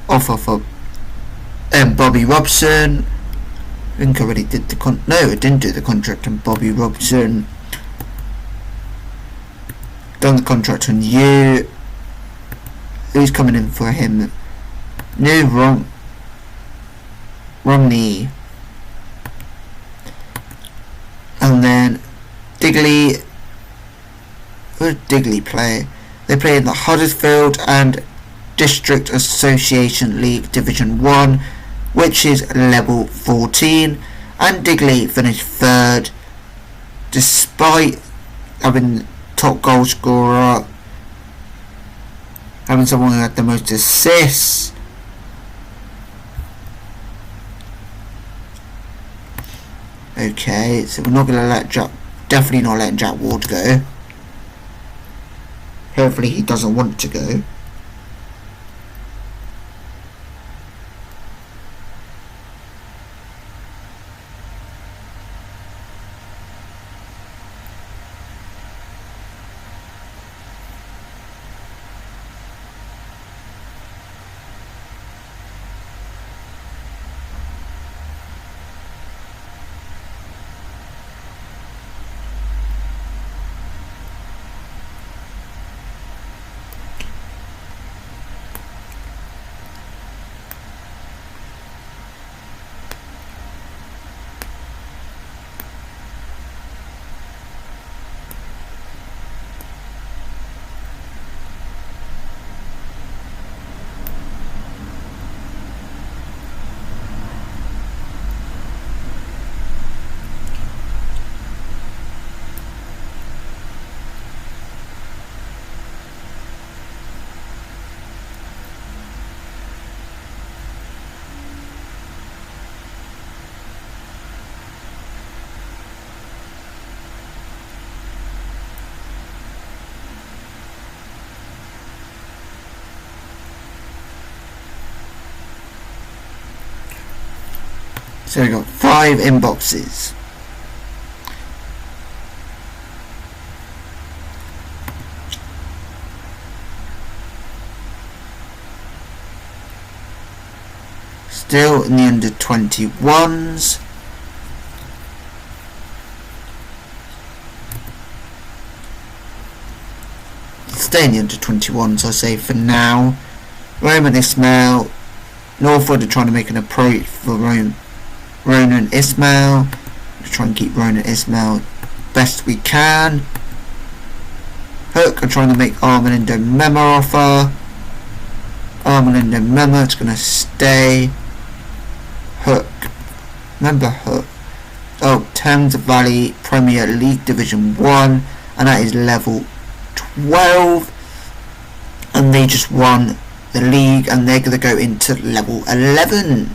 Offer for Bobby Robson, I think I already did the no, I didn't do the contract on Bobby Robson. Done the contract on you. Who's coming in for him? New Romney. And then Digley. Where did Digley play? They play in the Huddersfield and District Association League Division 1, which is level 14, and Digley finished 3rd despite having top goal scorer, having someone who had the most assists. Okay, so we're not going to let definitely not letting Jack Ward go. Hopefully he doesn't want to go. So we got 5 inboxes. Still in the under 21s. Stay in the under 21s, I say, for now. Roman Ismail. Northwood are trying to make an approach for Ronan Ismail. We'll try and keep Ronan Ismail best we can. Hook are trying to make Armando Mema offer. Armando Mema is going to stay. Hook. Remember Hook. Oh, Thames Valley Premier League Division 1. And that is level 12. And they just won the league and they're going to go into level 11.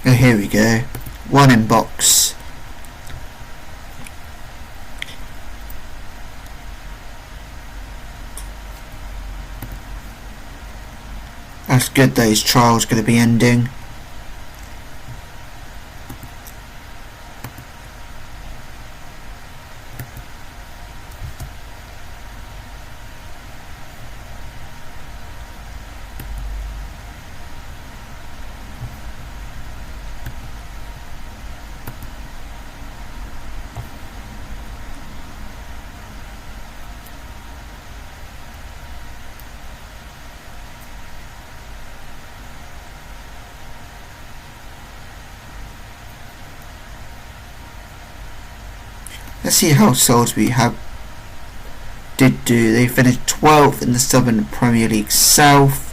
Oh, here we go. 1 inbox. That's good that his trial's going to be ending. Let's see how Salisbury did do. They finished 12th in the Southern Premier League South.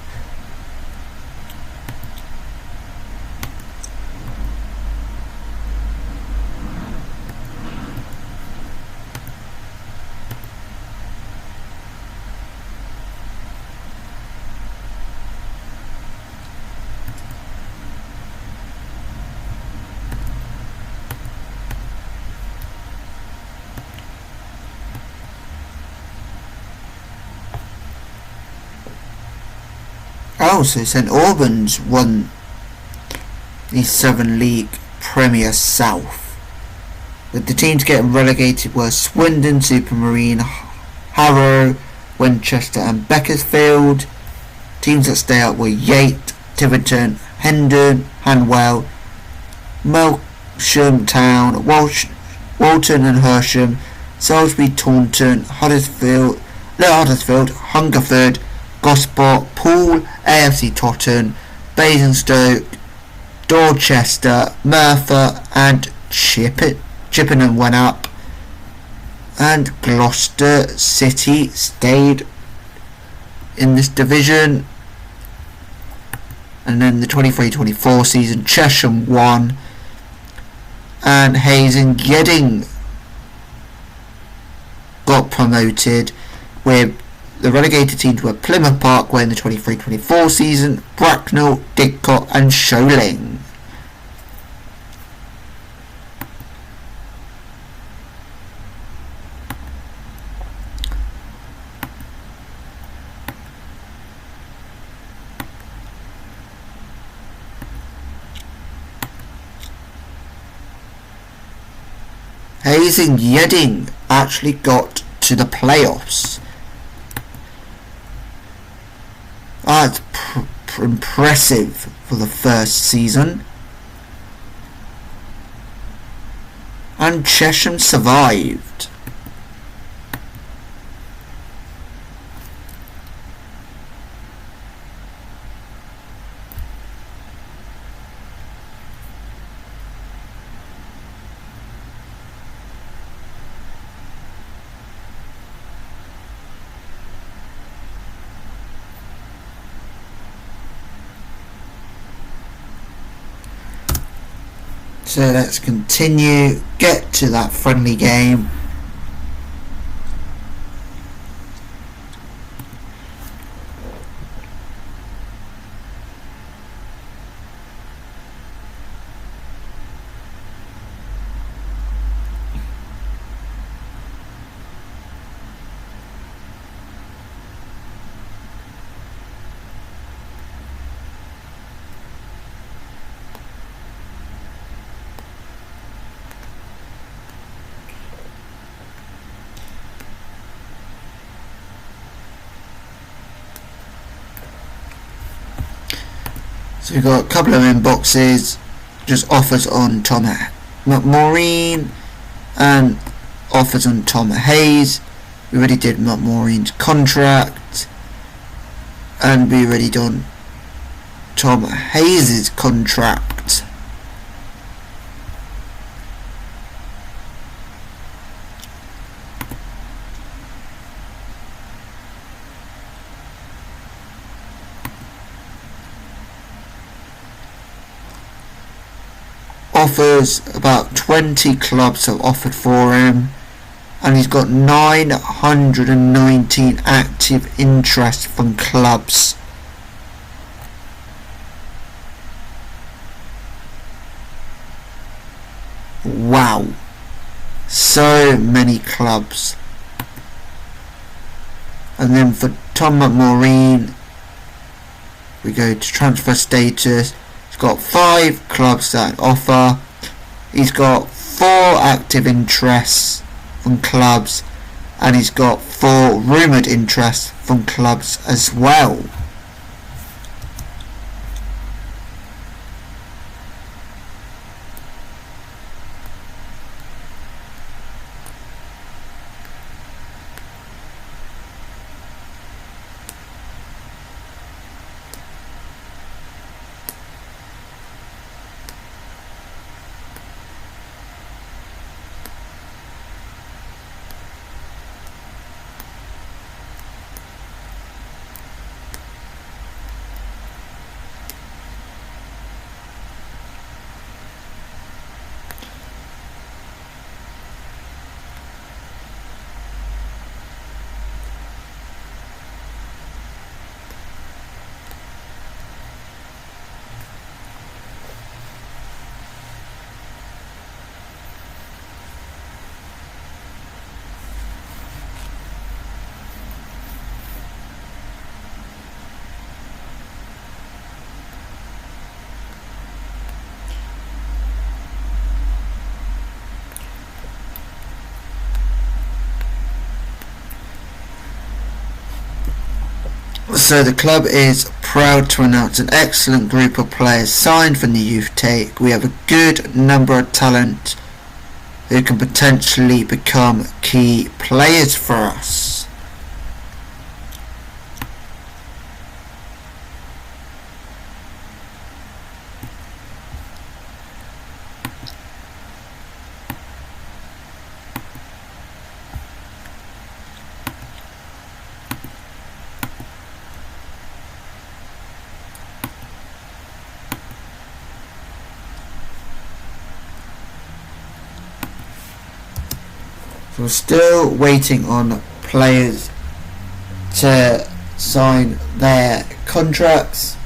Oh, so St Albans won the Southern League Premier South. But the teams getting relegated were Swindon, Supermarine, Harrow, Winchester and Beaconsfield. Teams that stay up were Yate, Tiverton, Hendon, Hanwell, Melksham Town, Walton and Hersham, Salisbury, Taunton, Little Huddersfield, Hungerford, Gosport, Poole, AFC Totton, Basingstoke, Dorchester, Merthyr and Chippenham went up, and Gloucester City stayed in this division. And then the 23-24 season, Chesham won, and Hayes and Yeading got promoted, with the relegated teams were Plymouth Parkway in the 23-24 season, Bracknell, Didcot and Sholing. Hayes and Yeading actually got to the playoffs. That's impressive for the first season. And Chesham survived. So let's continue, get to that friendly game. So we've got a couple of inboxes, just offers on Tom McMaureen and offers on Tom Hayes. We already did McMaureen's contract, and we already done Tom Hayes' contract. Offers, about 20 clubs have offered for him, and he's got 919 active interest from clubs. Wow, so many clubs. And then for Tom McMaureen, we go to transfer status. He's got 5 clubs that offer. He's got 4 active interests from clubs, and he's got 4 rumoured interests from clubs as well. So the club is proud to announce an excellent group of players signed from the youth take. We have a good number of talent who can potentially become key players for us. So we're still waiting on players to sign their contracts.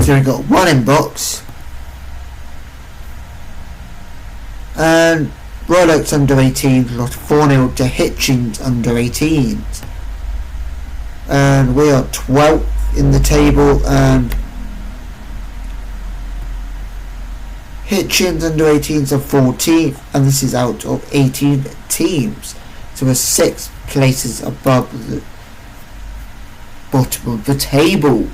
So we've got one inbox. And Royal Oaks under 18s lost 4-0 to Hitchens under 18s. And we are 12th in the table, and Hitchens under 18s are 14th, and this is out of 18 teams. So we're 6 places above the bottom of the table.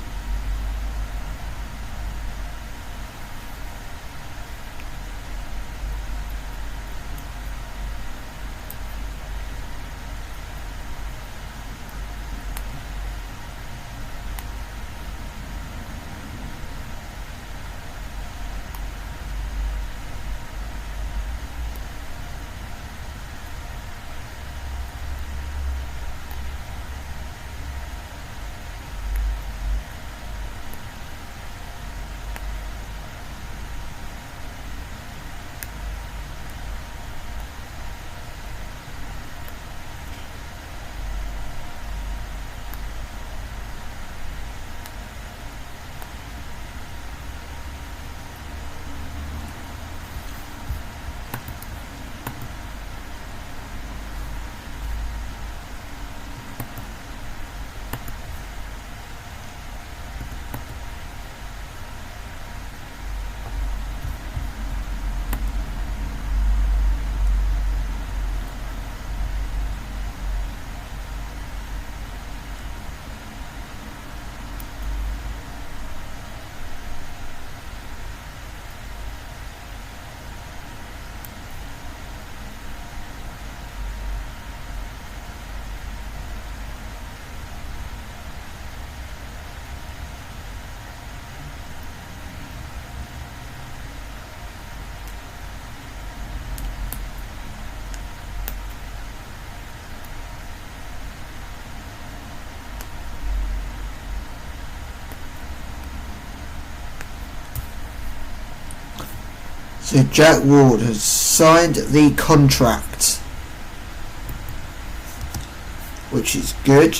So Jack Ward has signed the contract, which is good.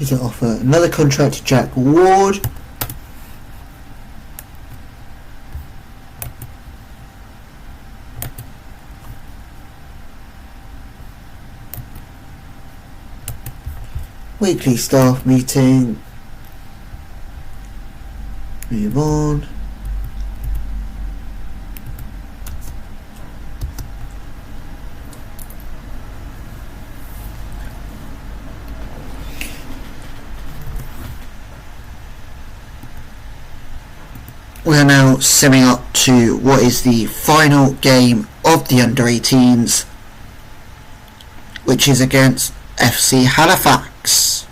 He's going to offer another contract to Jack Ward. Weekly staff meeting. Move on. We are now simming up to what is the final game of the under-18s, which is against FC Halifax.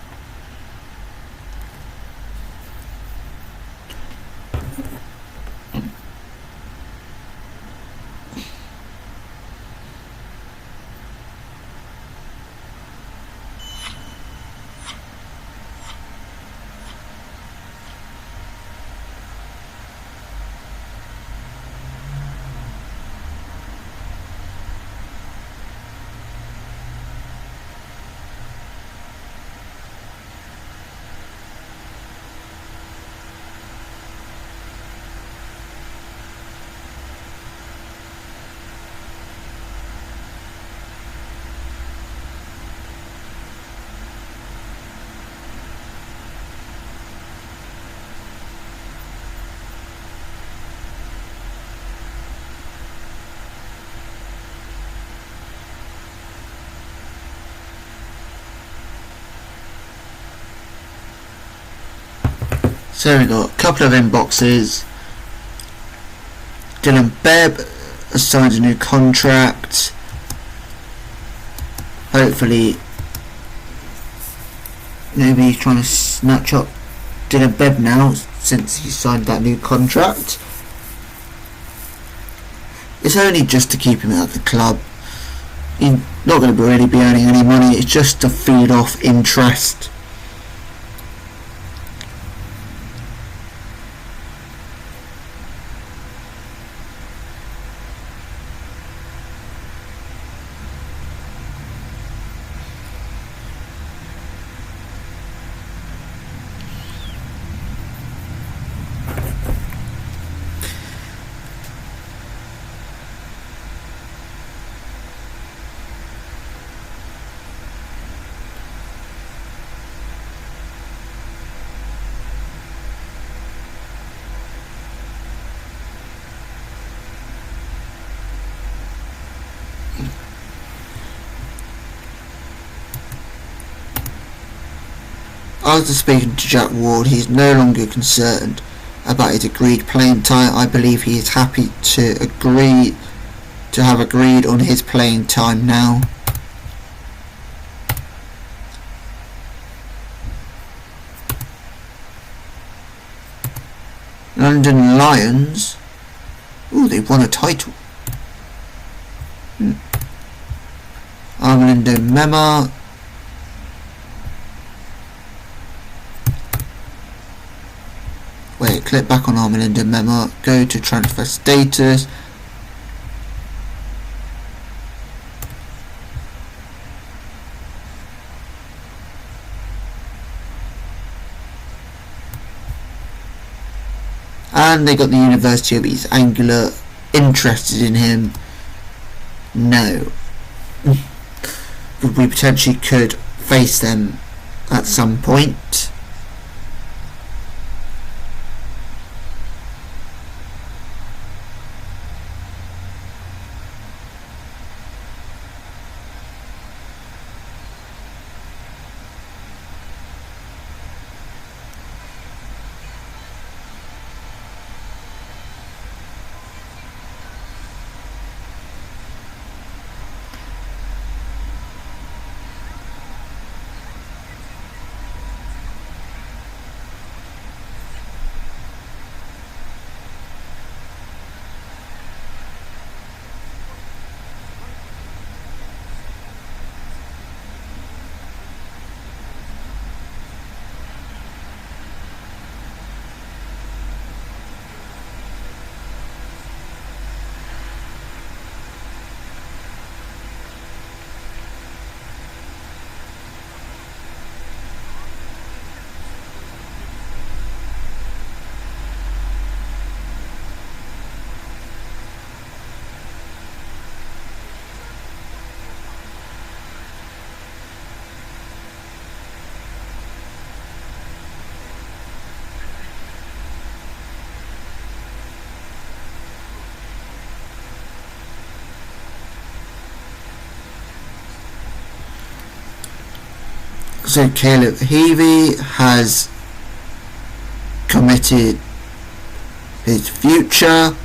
So we've got a couple of inboxes. Dylan Bebb has signed a new contract. Hopefully nobody's trying to snatch up Dylan Bebb now since he signed that new contract. It's only just to keep him at the club. He's not going to really be earning any money. It's just to feed off interest. After speaking to Jack Ward, he is no longer concerned about his agreed playing time. I believe he is happy to have agreed on his playing time now. London Lions. Ooh, they've won a title. Armando Mema. Wait, click back on Armando Mema. Go to transfer status. And they got the University of East Anglia interested in him. No. But we potentially could face them at some point. So Caleb Heavey has committed his future.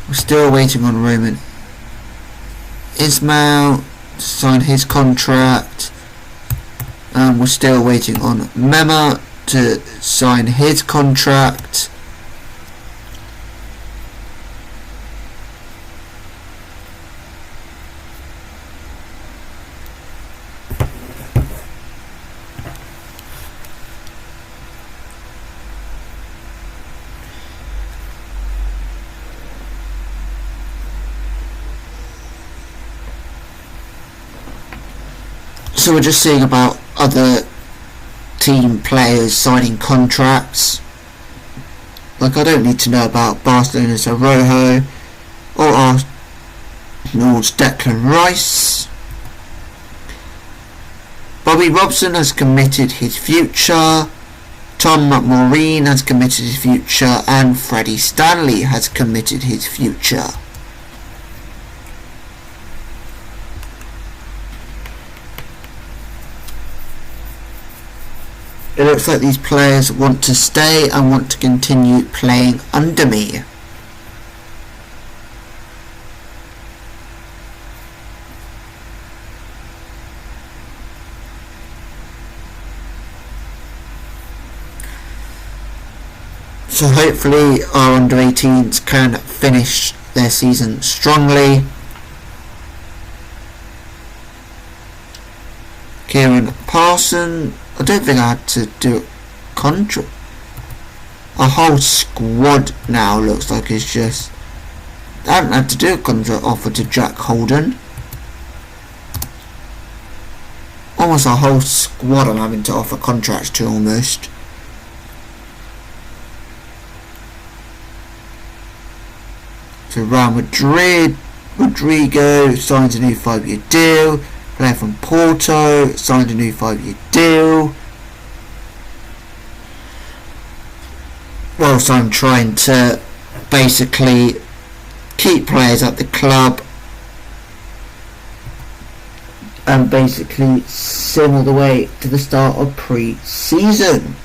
We're still waiting on Roman Ismail to sign his contract. And we're still waiting on Mema to sign his contract. So we're just seeing about other team players signing contracts. Like, I don't need to know about Barcelona's Araujo or Arsenal's Declan Rice. Bobby Robson has committed his future. Tom Maureen has committed his future, and Freddie Stanley has committed his future. it looks like these players want to stay and want to continue playing under me. So hopefully our under 18s can finish their season strongly. Kieran Parson, I don't think I had to do a contract. Our whole squad now looks like it's just, I haven't had to do a contract offer to Jack Holden. Almost our whole squad I'm having to offer contracts to almost. So Real Madrid, Rodrigo signs a new 5-year deal. Player from Porto signed a new 5-year deal. Whilst I'm trying to basically keep players at the club and basically sim all the way to the start of pre-season.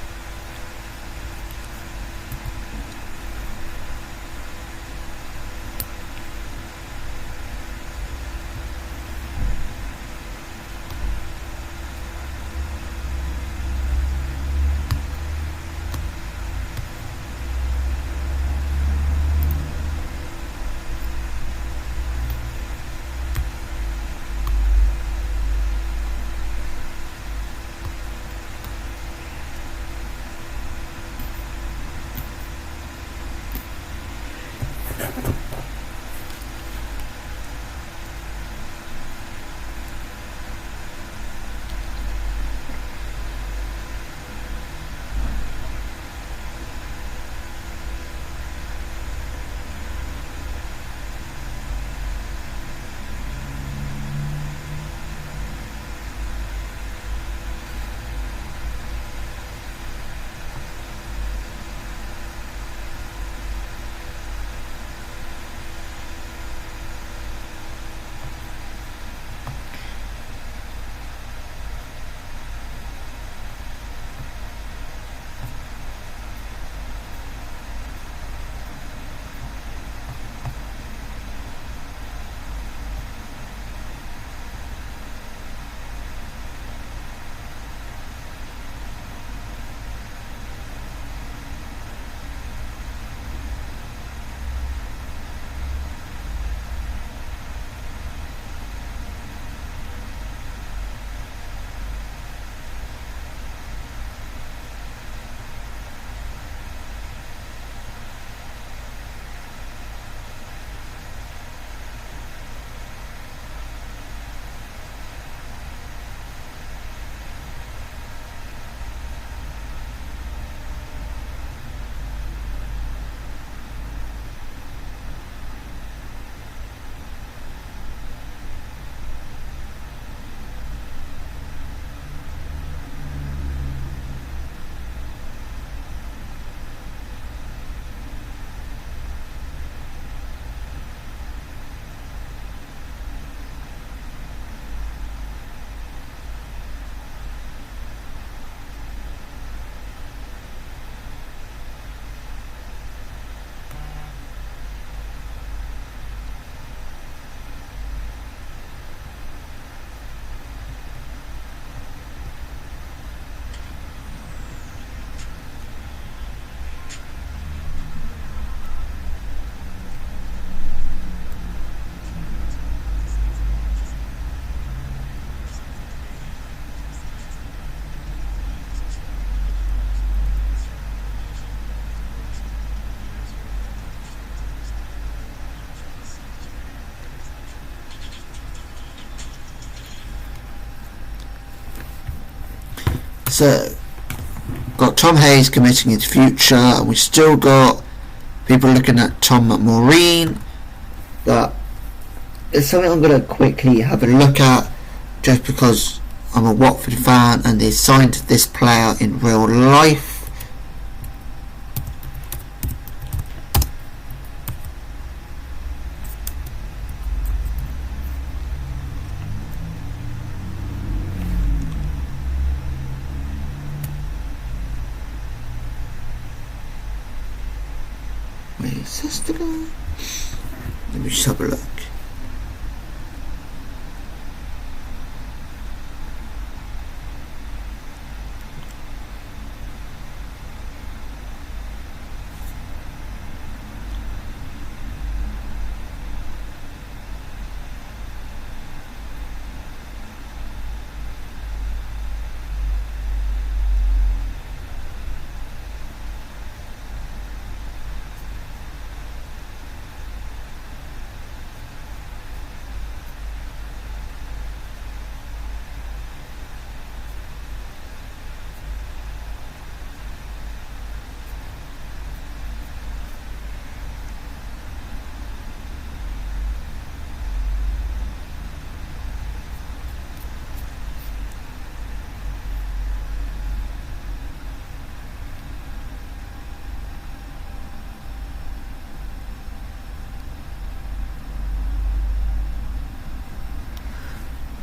So, got Tom Hayes committing his future, and we've still got people looking at Tom Maureen. But it's something I'm going to quickly have a look at, just because I'm a Watford fan and they signed this player in real life. Where's this to go? Let me just have a look.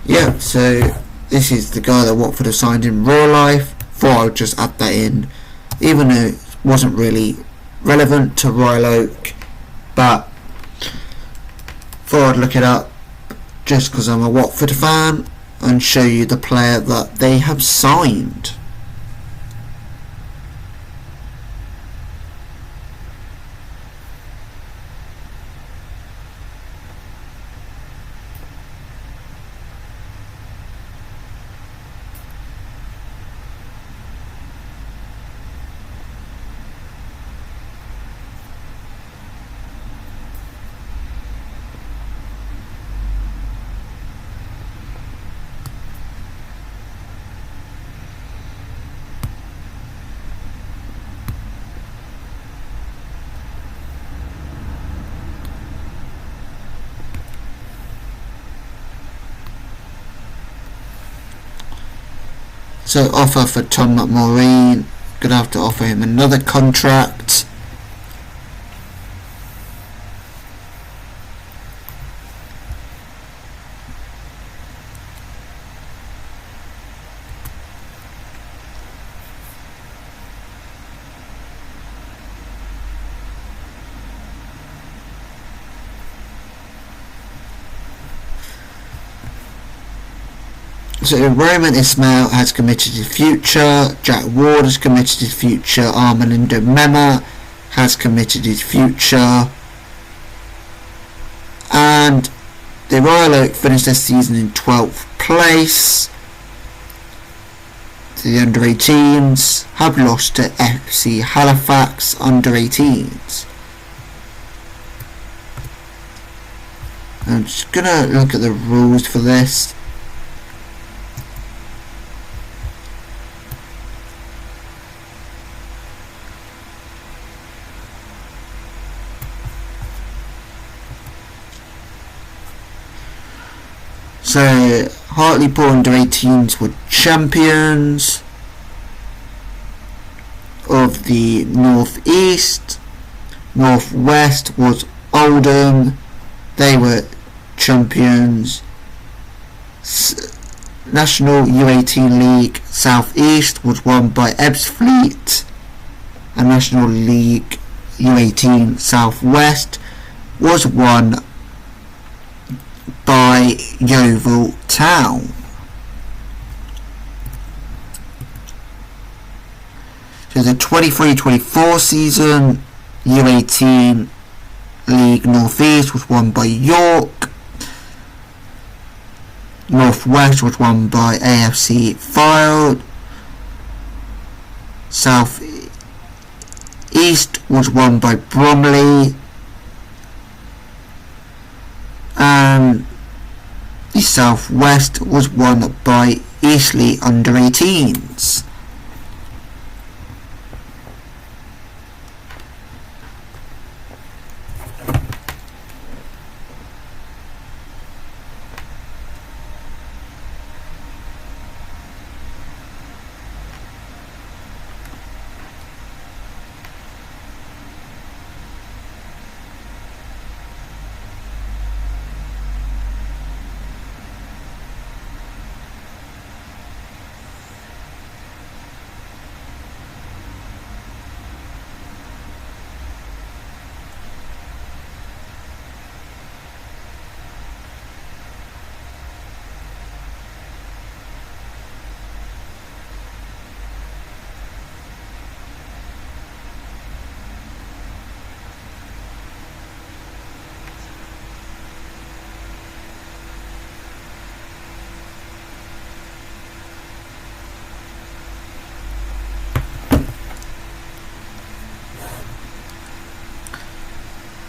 Yeah, so this is the guy that Watford have signed in real life. Thought I would just add that in, even though it wasn't really relevant to Royal Oak, but thought I'd look it up just because I'm a Watford fan and show you the player that they have signed. So offer for Tom McMaureen, gonna have to offer him another contract. So Roman Ismail has committed his future, Jack Ward has committed his future, Armando Mema has committed his future, and the Royal Oak finished their season in 12th place. The under 18s have lost to FC Halifax under 18s. I'm just gonna look at the rules for this. So Hartlepool under 18s were champions of the North East. North West was Oldham, they were champions. National U18 League South East was won by Ebbsfleet, and National League U18 South West was won by Yeovil Town. So the 23-24 season, U18 League North East was won by York. North West was won by AFC Fylde. South East was won by Bromley. And the South West was won by Eastleigh under 18s.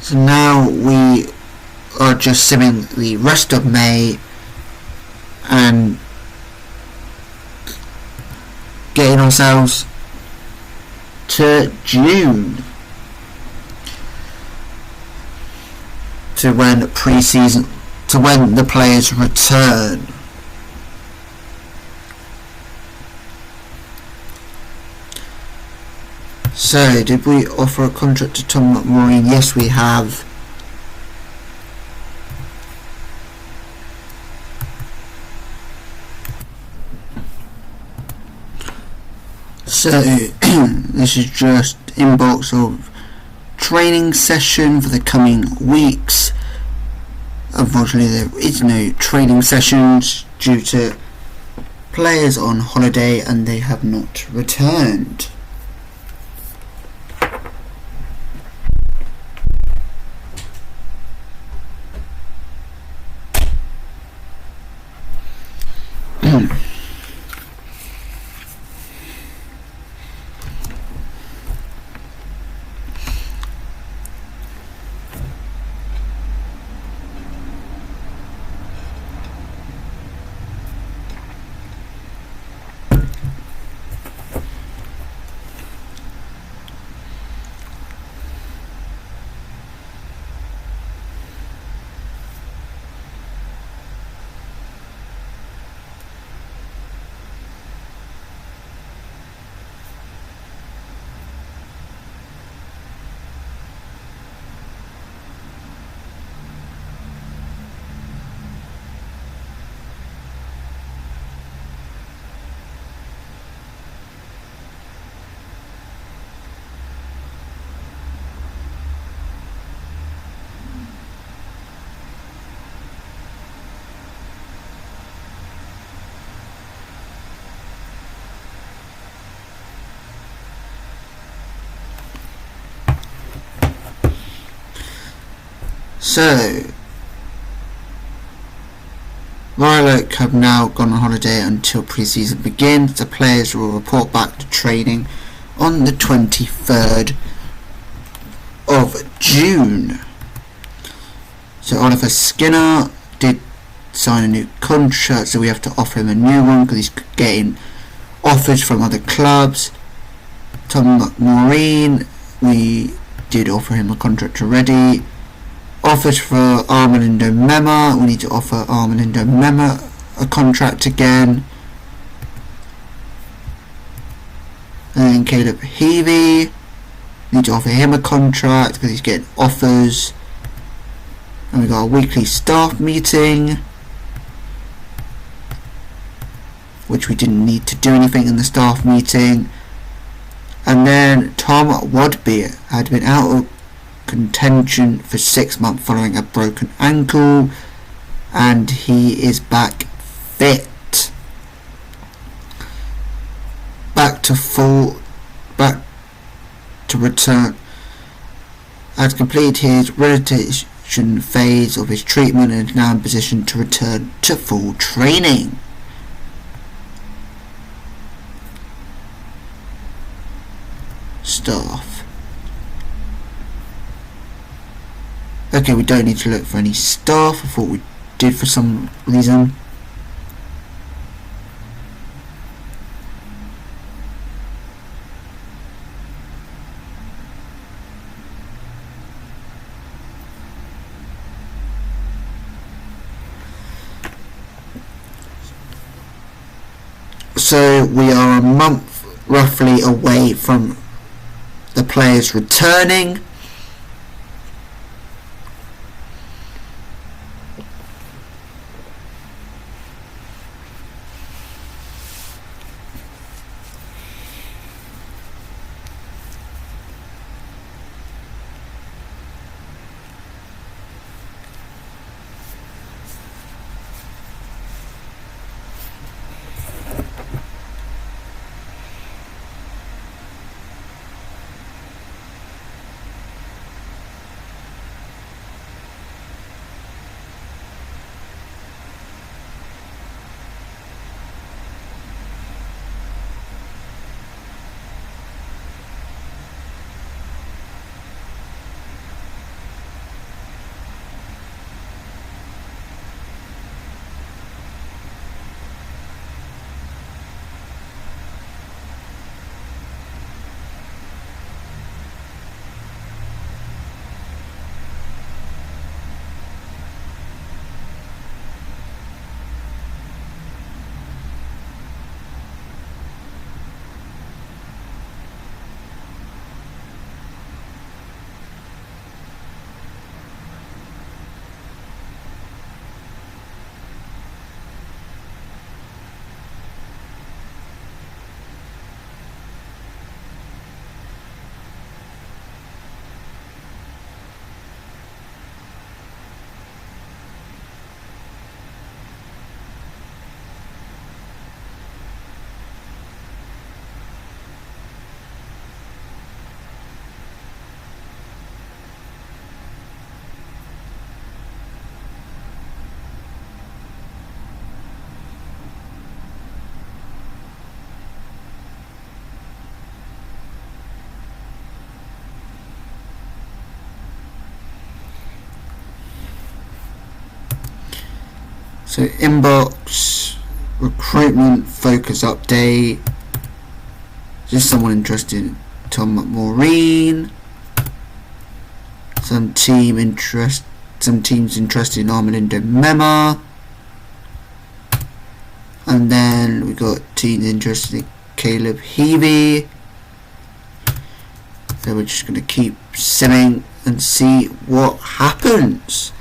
So now we are just simming the rest of May and getting ourselves to June, to when pre-season, to when the players return. So, did we offer a contract to Tom McMurray? Yes, we have. So, this is just inbox of training session for the coming weeks. Unfortunately, there is no training sessions due to players on holiday and they have not returned. So, Violet have now gone on holiday until pre-season begins. The players will report back to training on the 23rd of June. So Oliver Skinner did sign a new contract, so we have to offer him a new one because he's getting offers from other clubs. Tom McMurray, we did offer him a contract already. Offers for Armando Mema, we need to offer Armando Mema a contract again. And then Caleb Heavey, need to offer him a contract because he's getting offers. And we got a weekly staff meeting, which we didn't need to do anything in the staff meeting. And then Tom Wadby had been out of contention for 6 months following a broken ankle, and he is back fit, back to return, has completed his rehabilitation phase of his treatment and is now in position to return to full training. Staff. Okay, we don't need to look for any staff. I thought we did for some reason. So we are a month roughly away from the players returning. So inbox, recruitment, focus update. Just someone interested in Tom Maureen. Some teams interested in Armando Mema. And then we got teams interested in Caleb Heavey. So we're just going to keep simming and see what happens.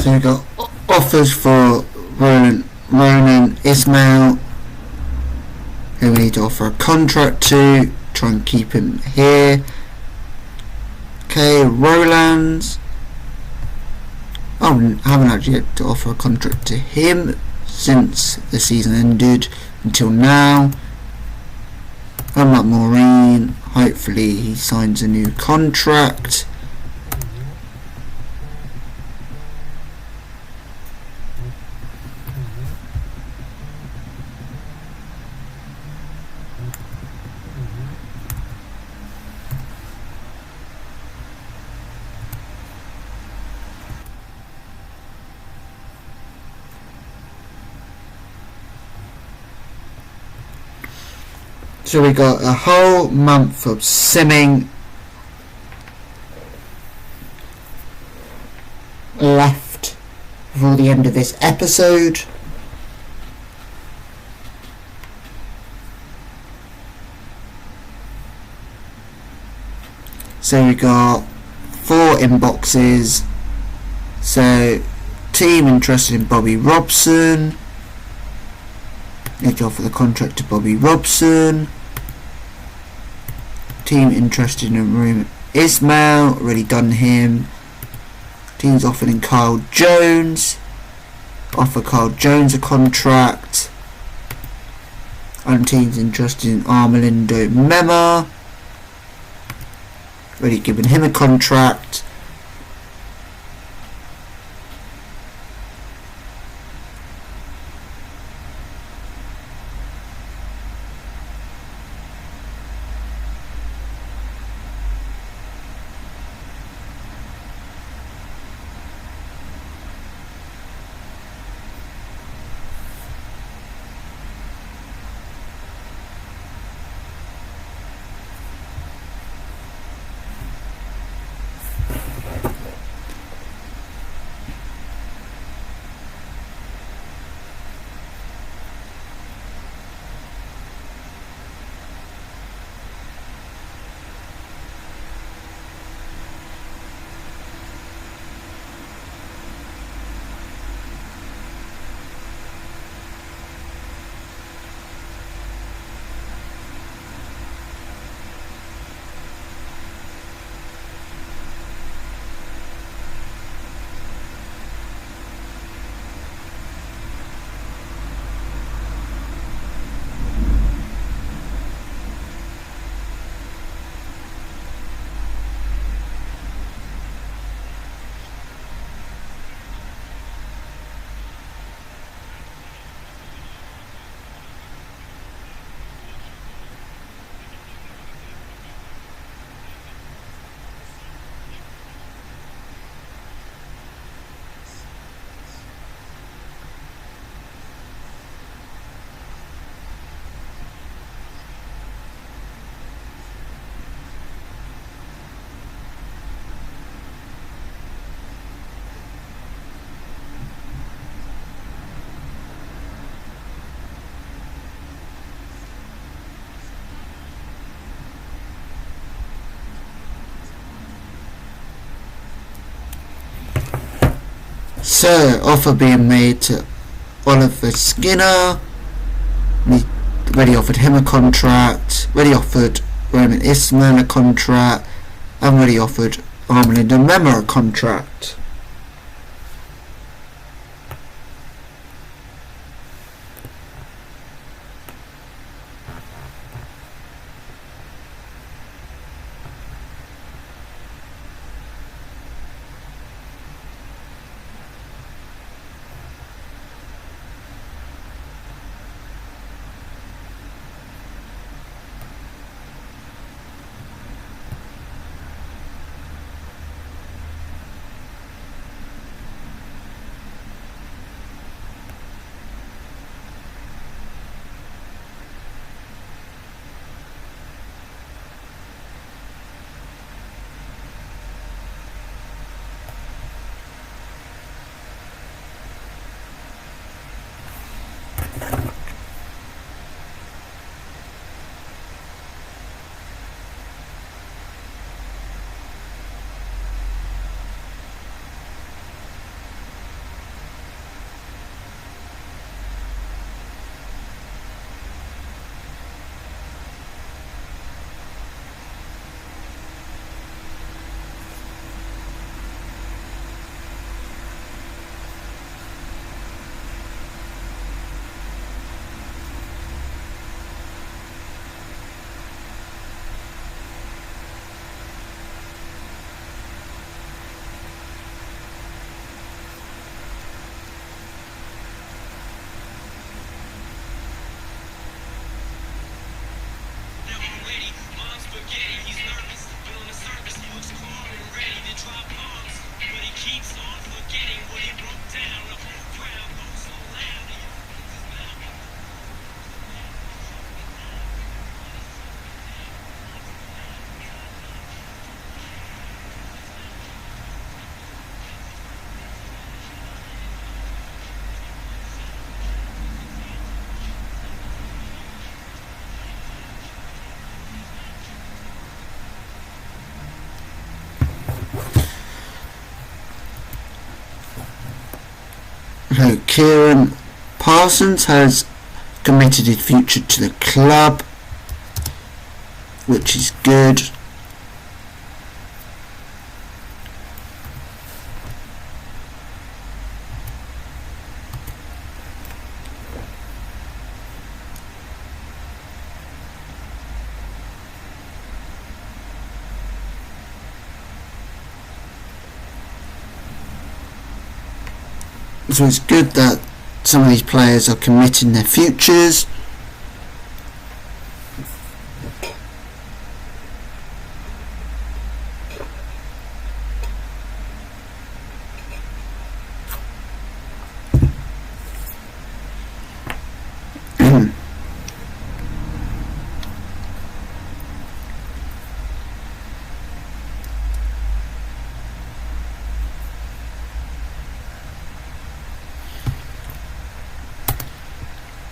So we got offers for Ronan Ismail, who we need to offer a contract to, try and keep him here. Okay, Roland's. Oh, I haven't actually had to offer a contract to him since the season ended until now. Unlike Maureen, hopefully he signs a new contract. So we got a whole month of simming left before the end of this episode. So we got 4 inboxes. So team interested in Bobby Robson. Need to offer the contract to Bobby Robson. Team interested in Room Ismail, already done him. Team's offering Kyle Jones. Offer Kyle Jones a contract. And team's interested in Armando Mema. Already given him a contract. So, offer being made to Oliver Skinner. We already offered him a contract. Already offered Roman Ismail a contract. And already offered Armin Demema a contract. So Kieran Parsons has committed his future to the club, which is good. So it's good that some of these players are committing their futures.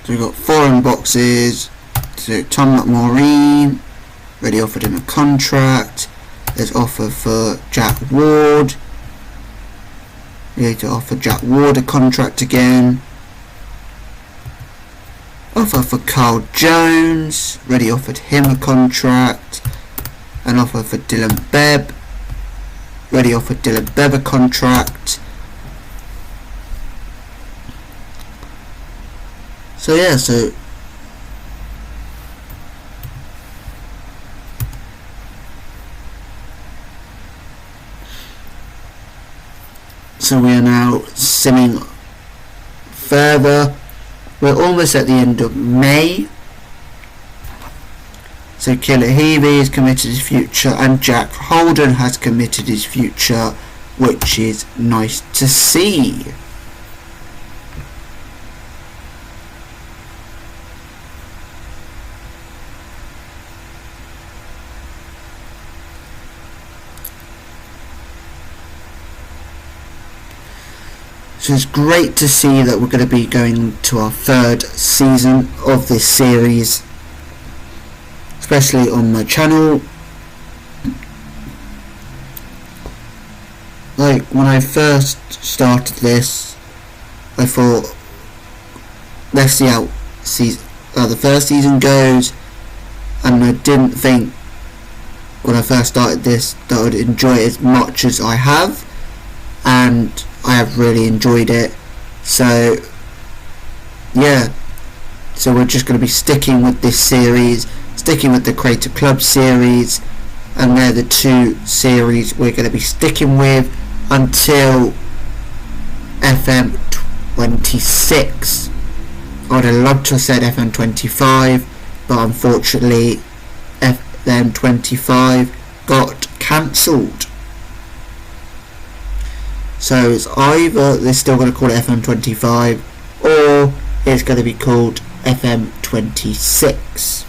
So we've got foreign boxes. So Tom McMaureen, already offered him a contract. There's offer for Jack Ward. We need to offer Jack Ward a contract again. Offer for Carl Jones, already offered him a contract. An offer for Dylan Bebb, already offered Dylan Bebb a contract. So yeah, so we are now simming further. We're almost at the end of May. So Kilahivi has committed his future and Jack Holden has committed his future, which is nice to see. So it's great to see that we're going to be going to our third season of this series, especially on my channel. like when I first started this, I thought, let's see how the first season goes, and I didn't think when I first started this that I would enjoy it as much as I have, and I have really enjoyed it. So yeah, so we're just going to be sticking with this series, sticking with the Creator Club series, and they're the two series we're going to be sticking with until FM26. I would have loved to have said FM25, but unfortunately FM25 got cancelled. So it's either they're still going to call it FM25 or it's going to be called FM26.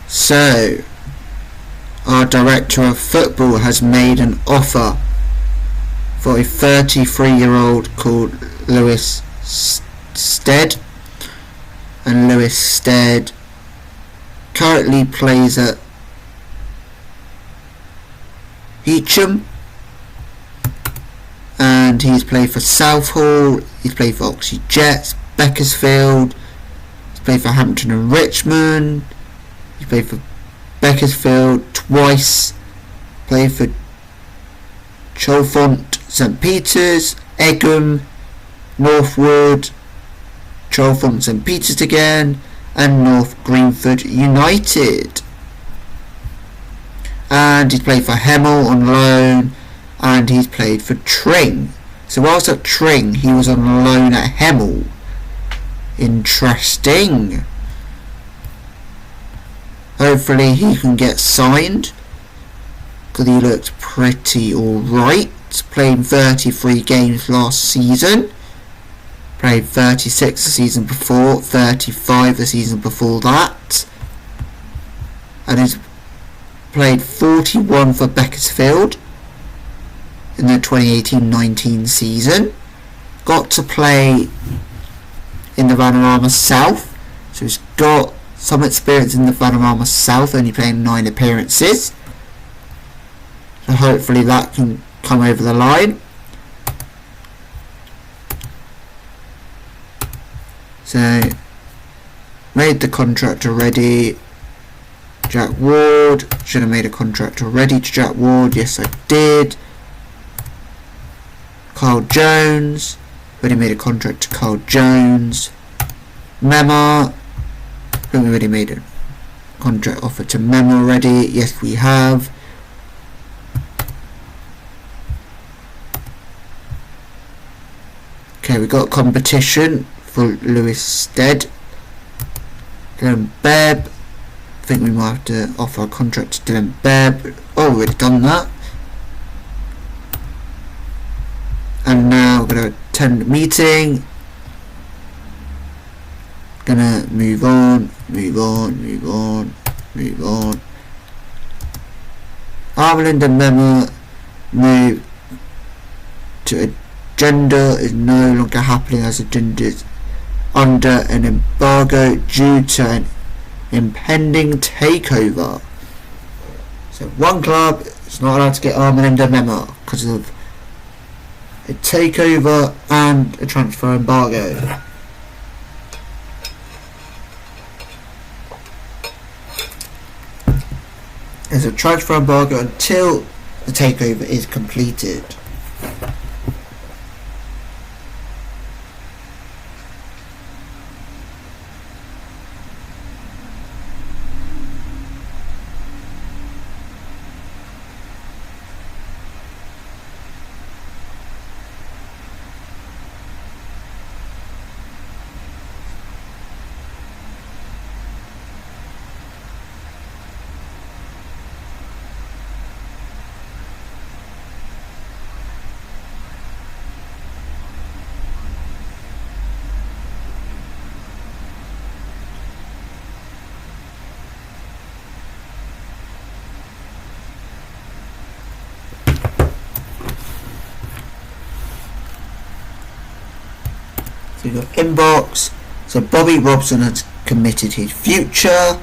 So, our director of football has made an offer for a 33-year-old called Lewis Stead, and Lewis Stead currently plays at Heacham, and he's played for Southall, he's played for Oxley Jets, Beaconsfield, he's played for Hampton and Richmond, he played for Beaconsfield twice, played for Chalfont, St Peters, Egham, Northwood, Chalfont, St Peters again, and North Greenford United. And he's played for Hemel on loan, and he's played for Tring. So whilst at Tring, he was on loan at Hemel. Interesting. Hopefully he can get signed, because he looked pretty alright. Playing 33 games last season, played 36 the season before, 35 the season before that, and he's played 41 for Beaconsfield in the 2018-19 season. Got to play in the Vanarama South, so he's got some experience in the Vanarama South, only playing 9 appearances. So hopefully that can come over the line. So, made the contract already. Jack Ward, should have made a contract already to Jack Ward, yes I did. Carl Jones, already made a contract to Carl Jones. Mema, I think we already made a contract offer to Mema already, yes we have. Okay, we got competition for Lewis Stead. Dylan Bebb, I think we might have to offer a contract to Dylan Bebb. Oh, we've done that. And now we're going to attend the meeting. Gonna move on. Armland and Mema move to agenda is no longer happening, as agenda is under an embargo due to an impending takeover. So one club is not allowed to get Armand and Mema because of a takeover and a transfer embargo. There's a transfer embargo until the takeover is completed. So we've got inbox. So Bobby Robson has committed his future.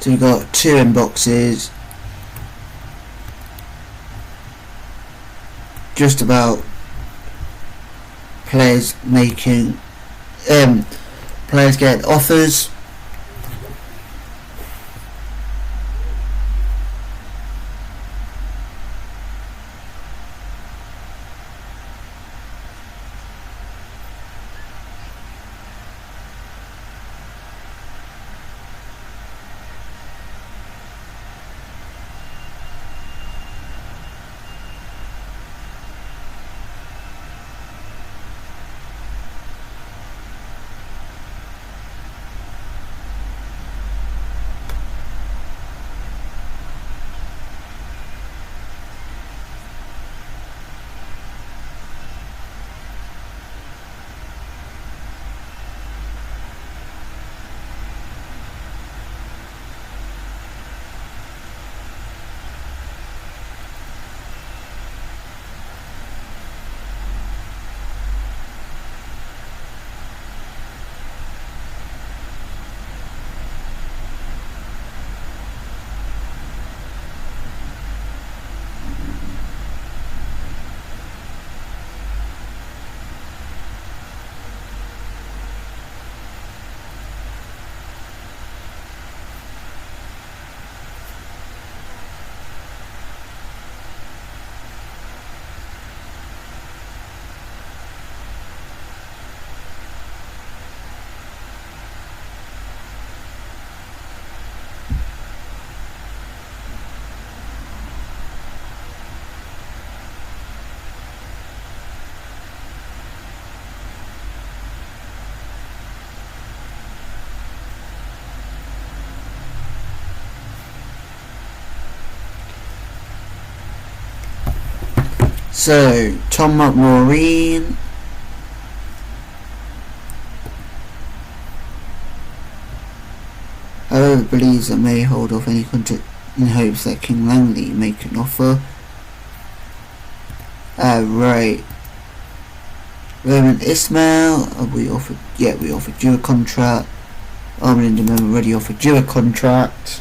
So we've got 2 inboxes. Just about players making players get offers. So Tom McMaureen, however, believes that may hold off any contract in hopes that King Langley make an offer. Right. Roman Ismail, we offered you a contract. Armin and Demon already offered you a contract.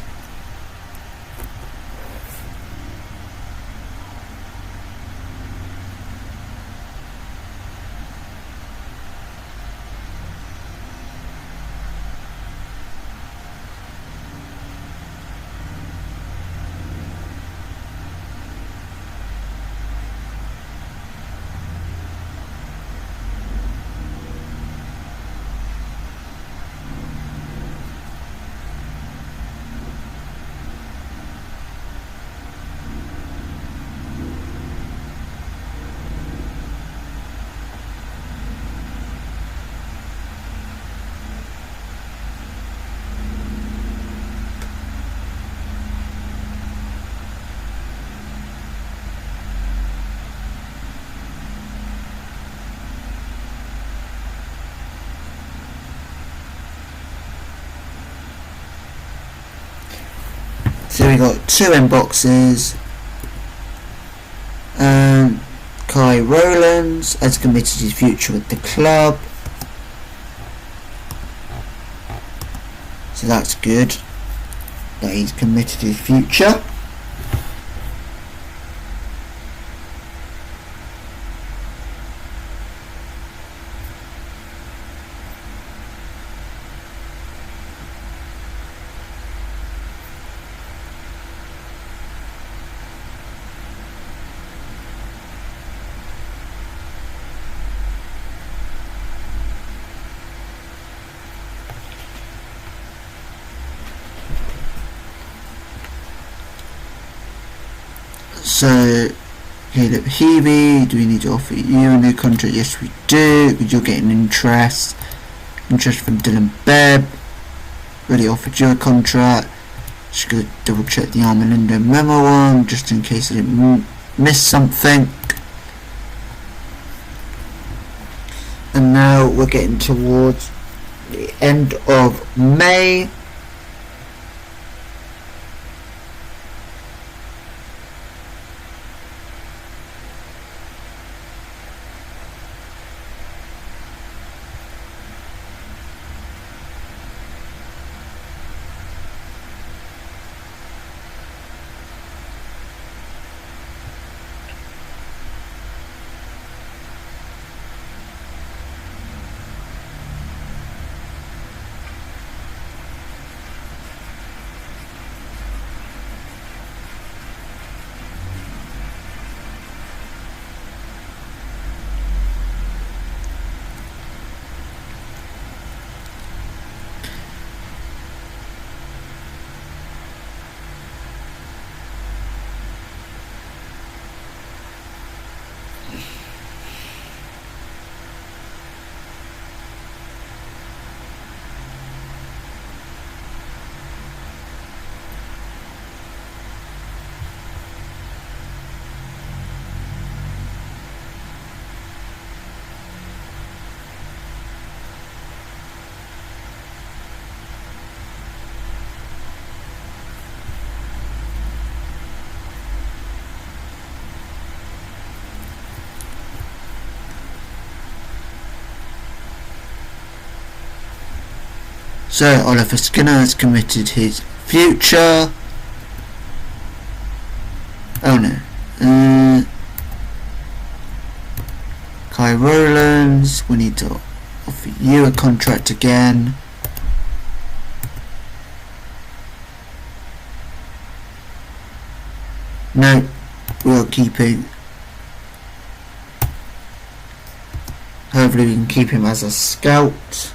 So we got 2 inboxes. Kai Rowlands has committed his future with the club, so that's good that he's committed his future. So, Caleb Heavey, do we need to offer you a new contract? Yes, we do, because you're getting interest. Interest from Dylan Bebb. Already offered you a contract. Just going to double check the Armando memo one, just in case I didn't miss something. And now we're getting towards the end of May. So Oliver Skinner has committed his future. Oh no. Kai Rowlands, we need to offer you a contract again. No, we are keeping. Hopefully we can keep him as a scout.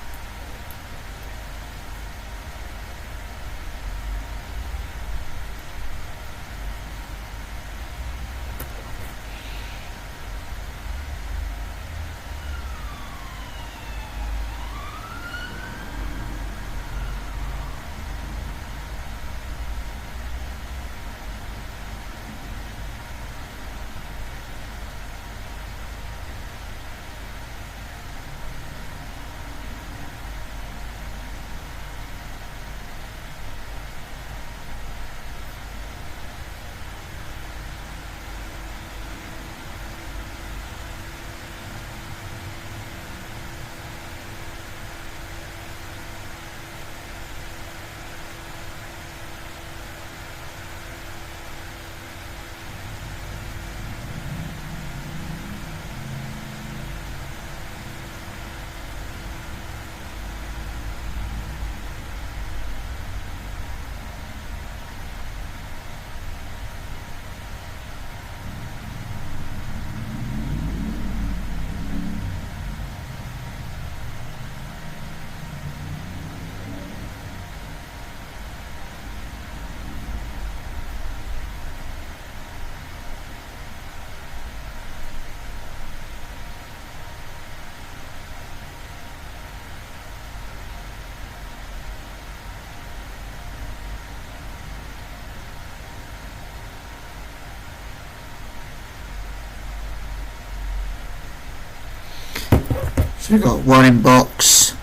So we've got one in box.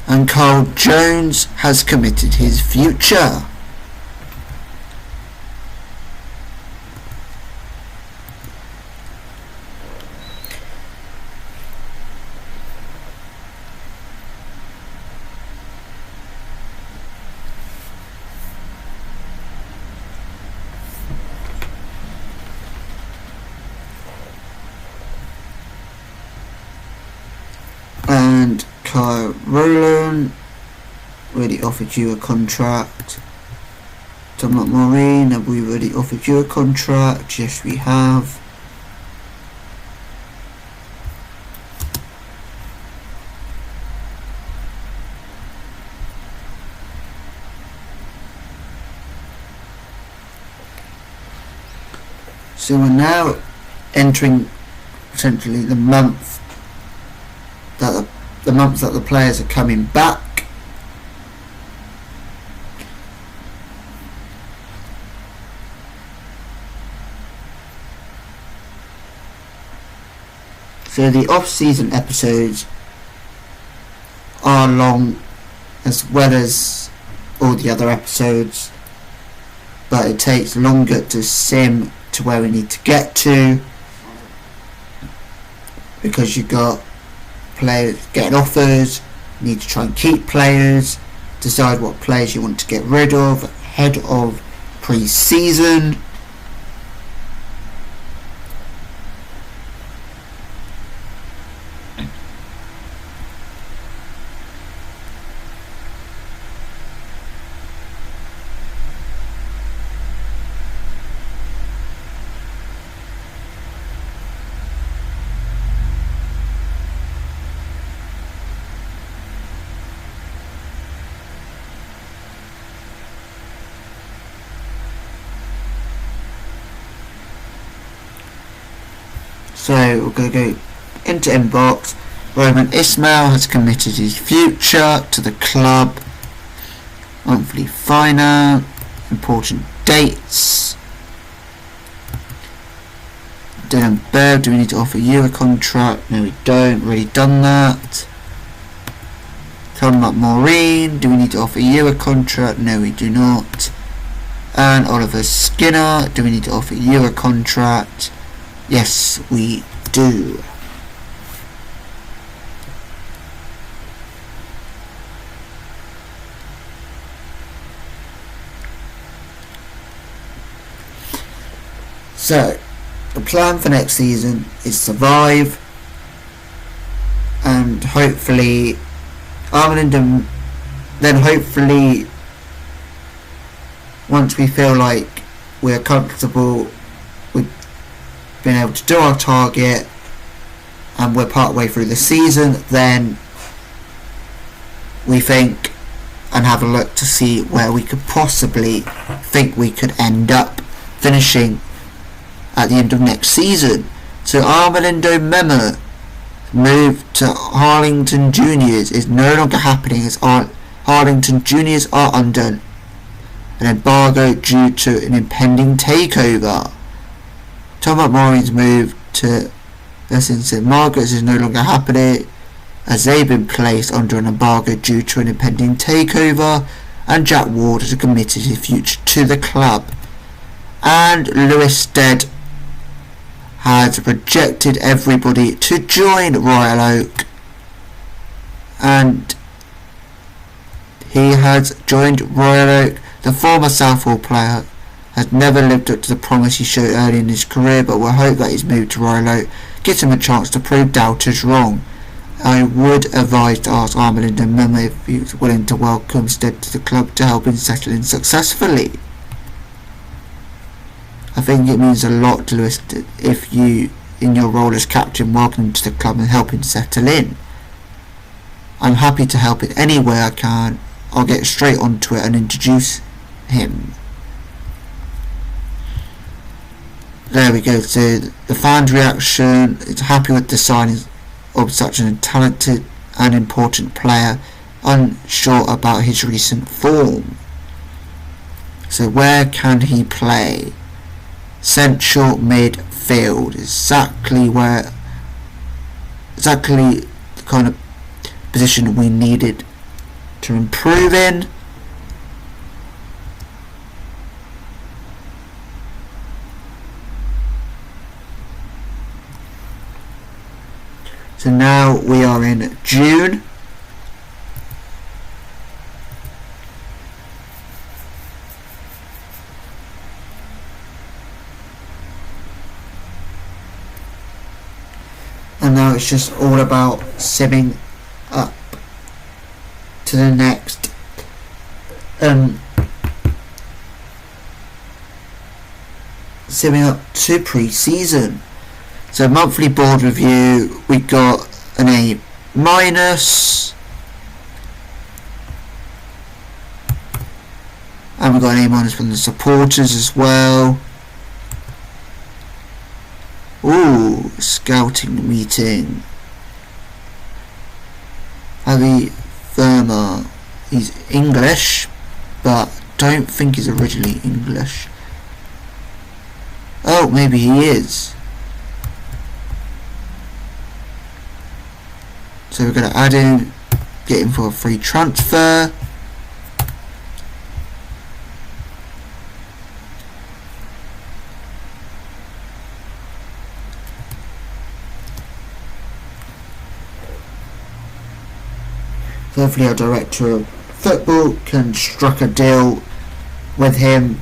And Carl Jones has committed his future. And Kai Rowland already offered you a contract. Dominic Maureen, have we already offered you a contract? Yes, we have. So we're now entering potentially the month that the players are coming back. So the off-season episodes are long as well as all the other episodes, but it takes longer to sim to where we need to get to, because you've got players getting offers, you need to try and keep players, decide what players you want to get rid of ahead of pre-season. So we're going to go into inbox. Roman Ismail has committed his future to the club. Monthly finance, important dates. Dylan Berg, do we need to offer you a contract? No, we don't. Already done that. Conrad Maureen, do we need to offer you a contract? No, we do not. And Oliver Skinner, do we need to offer you a contract? Yes, we do. So, the plan for next season is survive, and hopefully, then hopefully, once we feel like we're comfortable with being able to do our target and we're part way through the season, then we think and have a look to see where we could possibly think we could end up finishing at the end of next season. So Armelindo Memo move to Harlington Juniors is no longer happening, as Harlington Juniors are under an embargo due to an impending takeover. Tom McMorrin's move to St Margaret's is no longer happening, as they've been placed under an embargo due to an impending takeover, and Jack Ward has committed his future to the club. And Lewis Stead has rejected everybody to join Royal Oak, and he has joined Royal Oak. The former Southall player has never lived up to the promise he showed early in his career, but we'll hope that his move to Royal Oak gives him a chance to prove doubters wrong. I would advise to ask Armelindo Memo if he was willing to welcome Stead to the club to help him settle in successfully. I think it means a lot to Lewis if you, in your role as captain, welcome him to the club and help him settle in. I'm happy to help in any way I can. I'll get straight onto it and introduce him. There we go. So the fans' reaction is happy with the signing of such a talented and important player, unsure about his recent form. So where can he play? Central midfield, exactly the kind of position we needed to improve in. So now we are in June. And now it's just all about simming up to the next simming up to pre-season. So monthly board review, we got an A-, and we got an A- from the supporters as well. scouting meeting. Harry Verma. He's English, but don't think he's originally English. Oh, maybe he is. So we're going to add him, get him for a free transfer. So hopefully our director of football can strike a deal with him.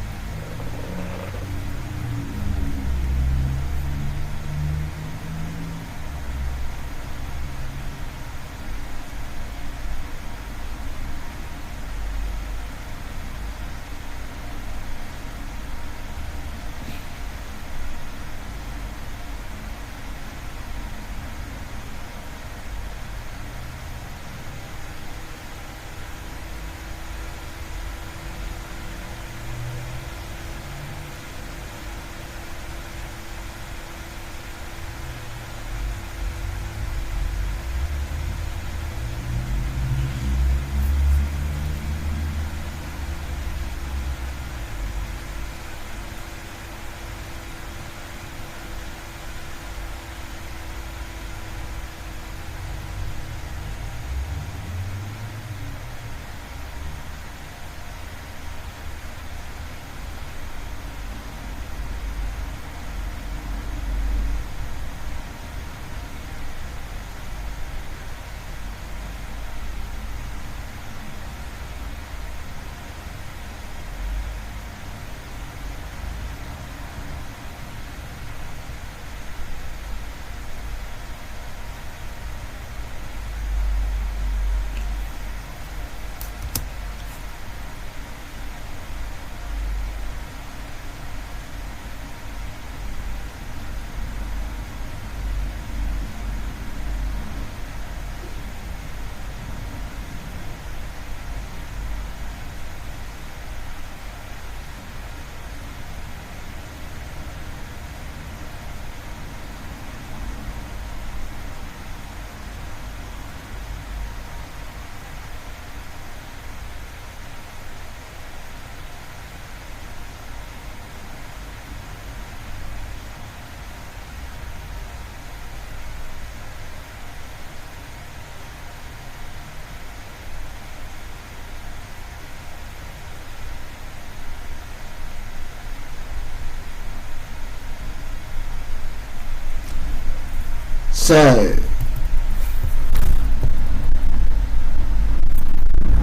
So,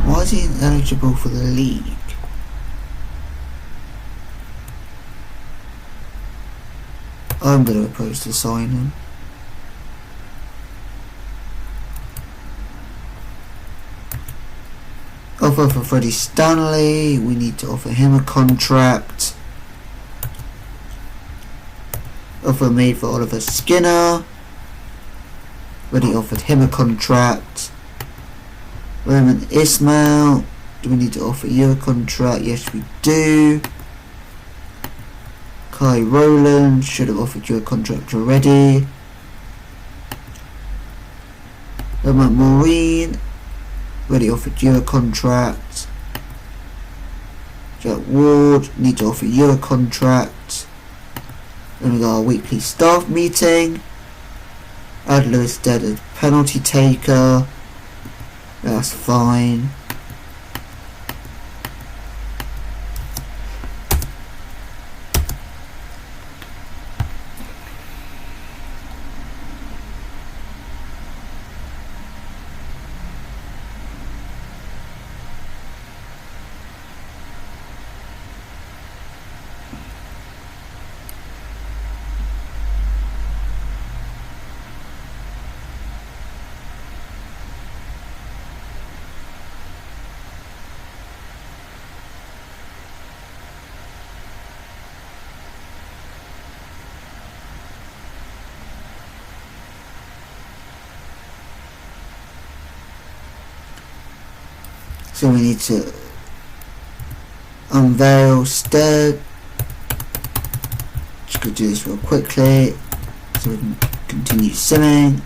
why is he ineligible for the league? I'm going to oppose to sign him. Offer for Freddie Stanley. We need to offer him a contract. Offer made for Oliver Skinner. Already offered him a contract. Roman Ismail. Do we need to offer you a contract? Yes, we do. Kai Rowland. Should have offered you a contract already. Roman Maureen. Already offered you a contract. Jack Ward. Need to offer you a contract. Then we got our weekly staff meeting. Add Lewis Dead as penalty taker. That's fine. So we need to unveil Stead. Just gonna do this real quickly. So we can continue simming.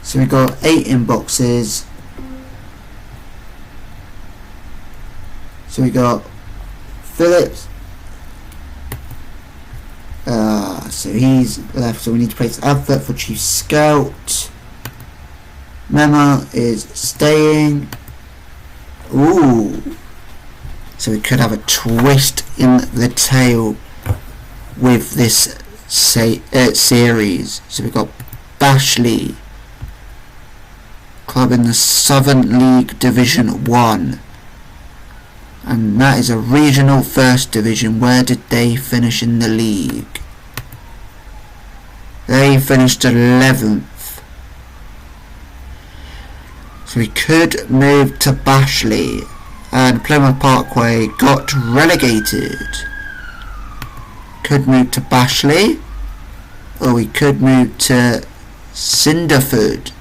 So we got 8 inboxes. So we got Phillips. So he's left, so we need to place an advert for Chief Scout. Mema is staying. Ooh. So we could have a twist in the tail with this series. So we've got Bashley, club in the Southern League Division 1. And that is a regional first division. Where did they finish in the league? They finished 11th. So we could move to Bashley. And Plymouth Parkway got relegated. Could move to Bashley. Or we could move to Cinderford.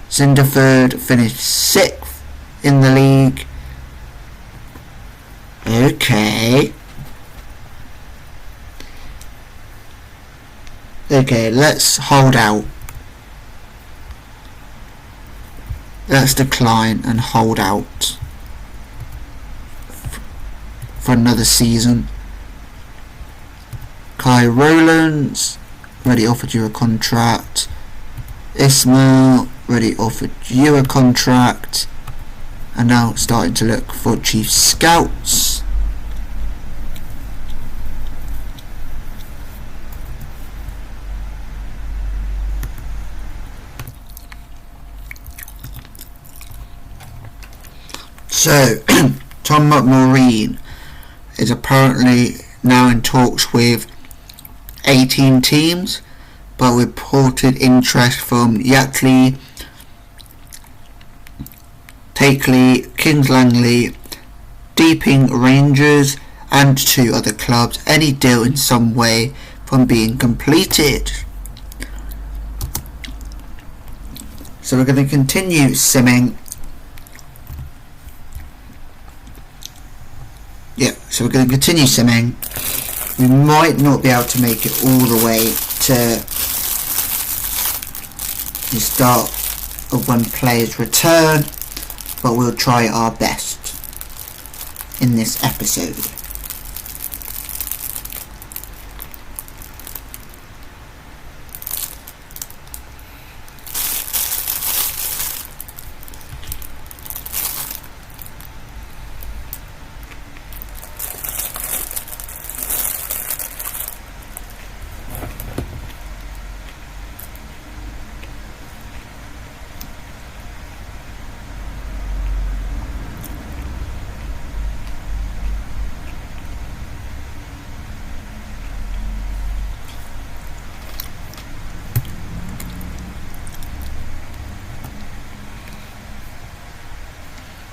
Cinderford finished 6th in the league. Okay. Okay, let's hold out. Let's decline and hold out for another season. Kai Rowlands already offered you a contract. Ismail already offered you a contract. And now starting to look for Chief Scouts. So, Tom McMaureen is apparently now in talks with 18 teams, but reported interest from Yateley, Takeley, Kings Langley, Deeping Rangers and 2 other clubs. Any deal in some way from being completed. So we're going to continue simming. Yeah, so we're going to continue simming. We might not be able to make it all the way to the start of when players return, but we'll try our best in this episode.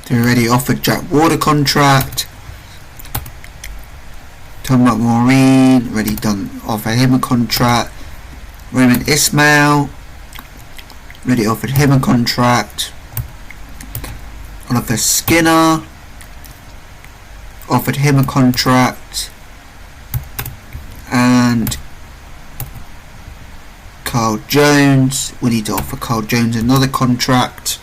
They already offered Jack Ward a contract. Tom Maureen already offered him a contract. Raymond Ismail already offered him a contract. Oliver Skinner offered him a contract, and Carl Jones, we need to offer Carl Jones another contract.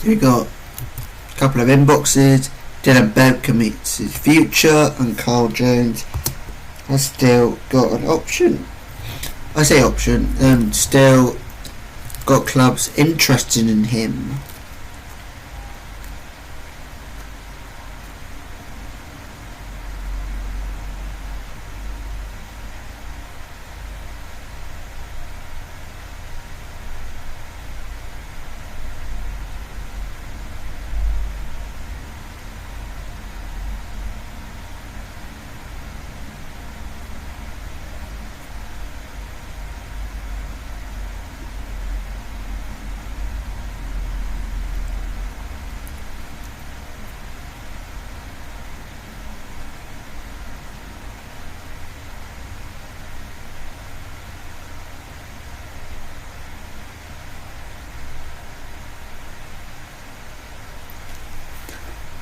We got a couple of inboxes. Dylan Bebb commits his future, and Carl Jones has still got an option. I say option, still got clubs interested in him.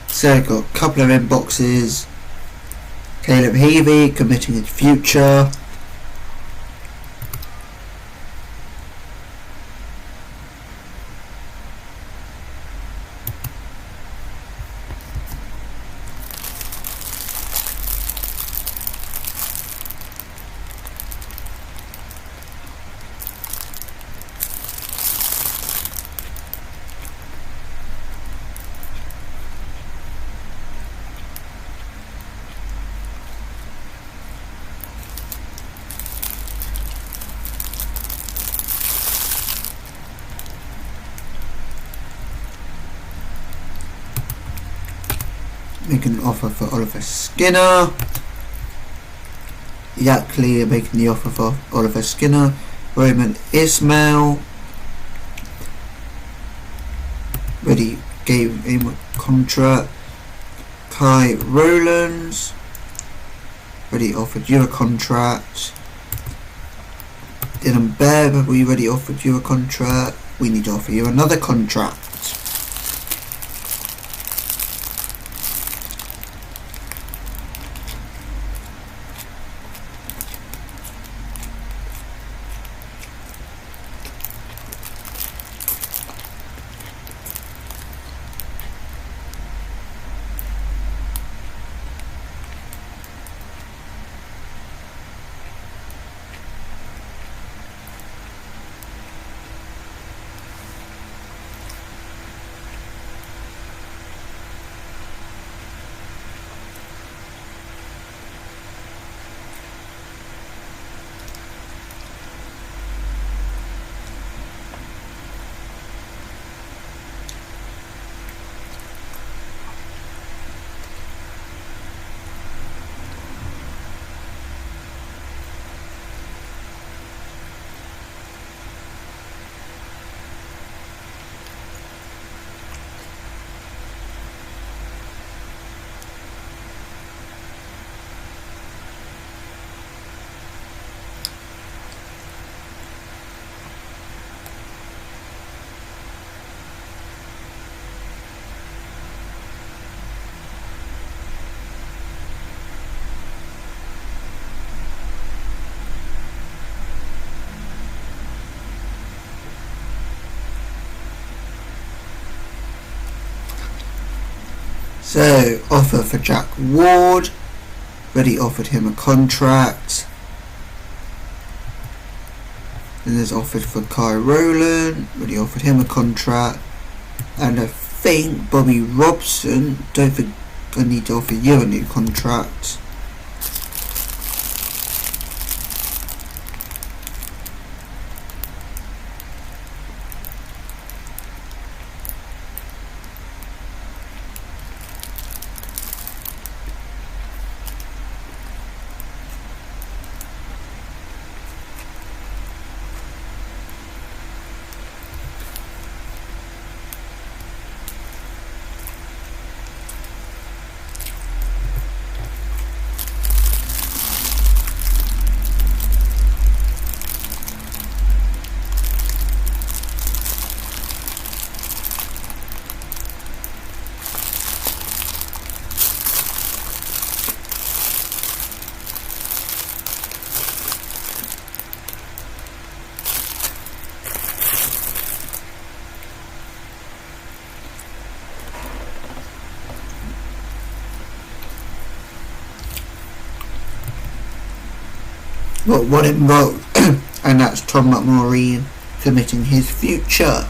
So I've got a couple of inboxes. Caleb Heavey committing his future. Making an offer for Oliver Skinner. Yackley making the offer for Oliver Skinner. Raymond Ismail already gave him a contract. Kai Rowlands already offered you a contract. Dylan Bear, we already offered you a contract. We need to offer you another contract. So, offer for Jack Ward, already offered him a contract. Then there's offered for Kai Rowland, already offered him a contract. And I think Bobby Robson, don't think I need to offer you a new contract. Got one involved, and that's Tom McMurray committing his future.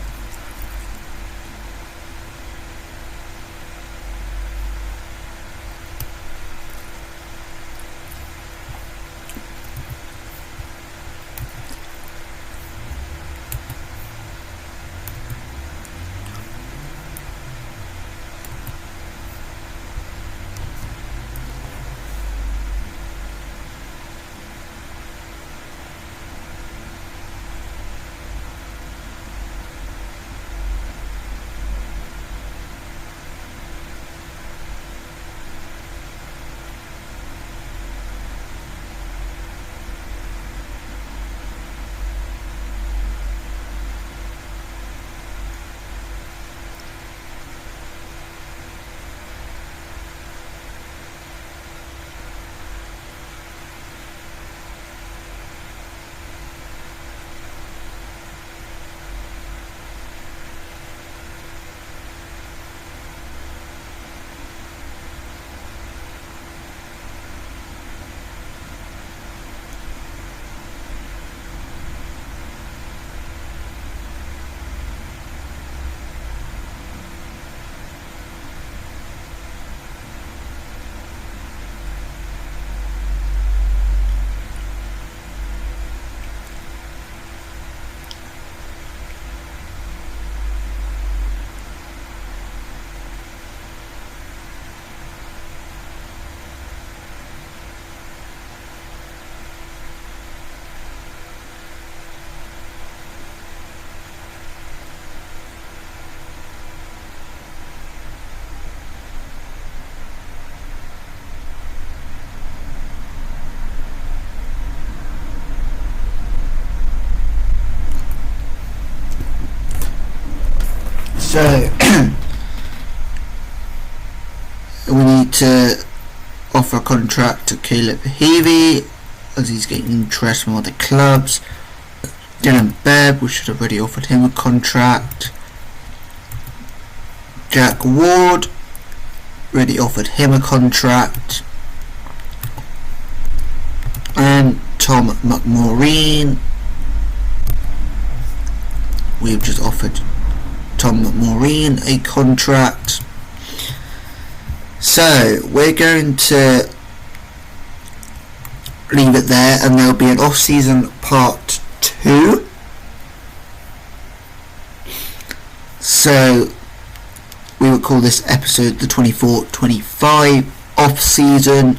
So we need to offer a contract to Caleb Heavey as he's getting interest from other clubs. Dylan Bebb, we should have already offered him a contract. Jack Ward, already offered him a contract. And Tom McMaureen, we've just offered Tom McMaureen a contract. So we're going to leave it there, and there'll be an off-season part 2. So we will call this episode the 24-25 off-season,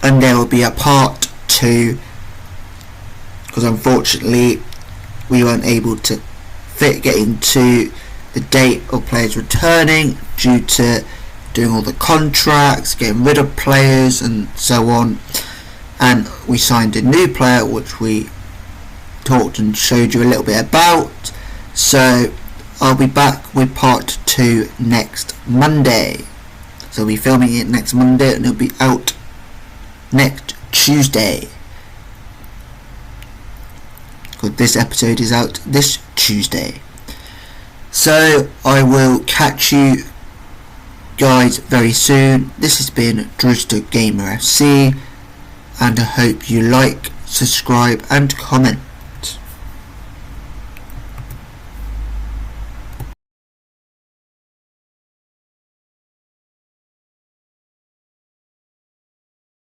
and there will be a part 2 because unfortunately we weren't able to get into the date of players returning due to doing all the contracts, getting rid of players and so on, and we signed a new player which we talked and showed you a little bit about. So I'll be back with part 2 next Monday. So we'll be filming it next Monday and it'll be out next Tuesday, because this episode is out this Tuesday. So I will catch you guys very soon. This has been Drewster Gamer FC, and I hope you like, subscribe and comment.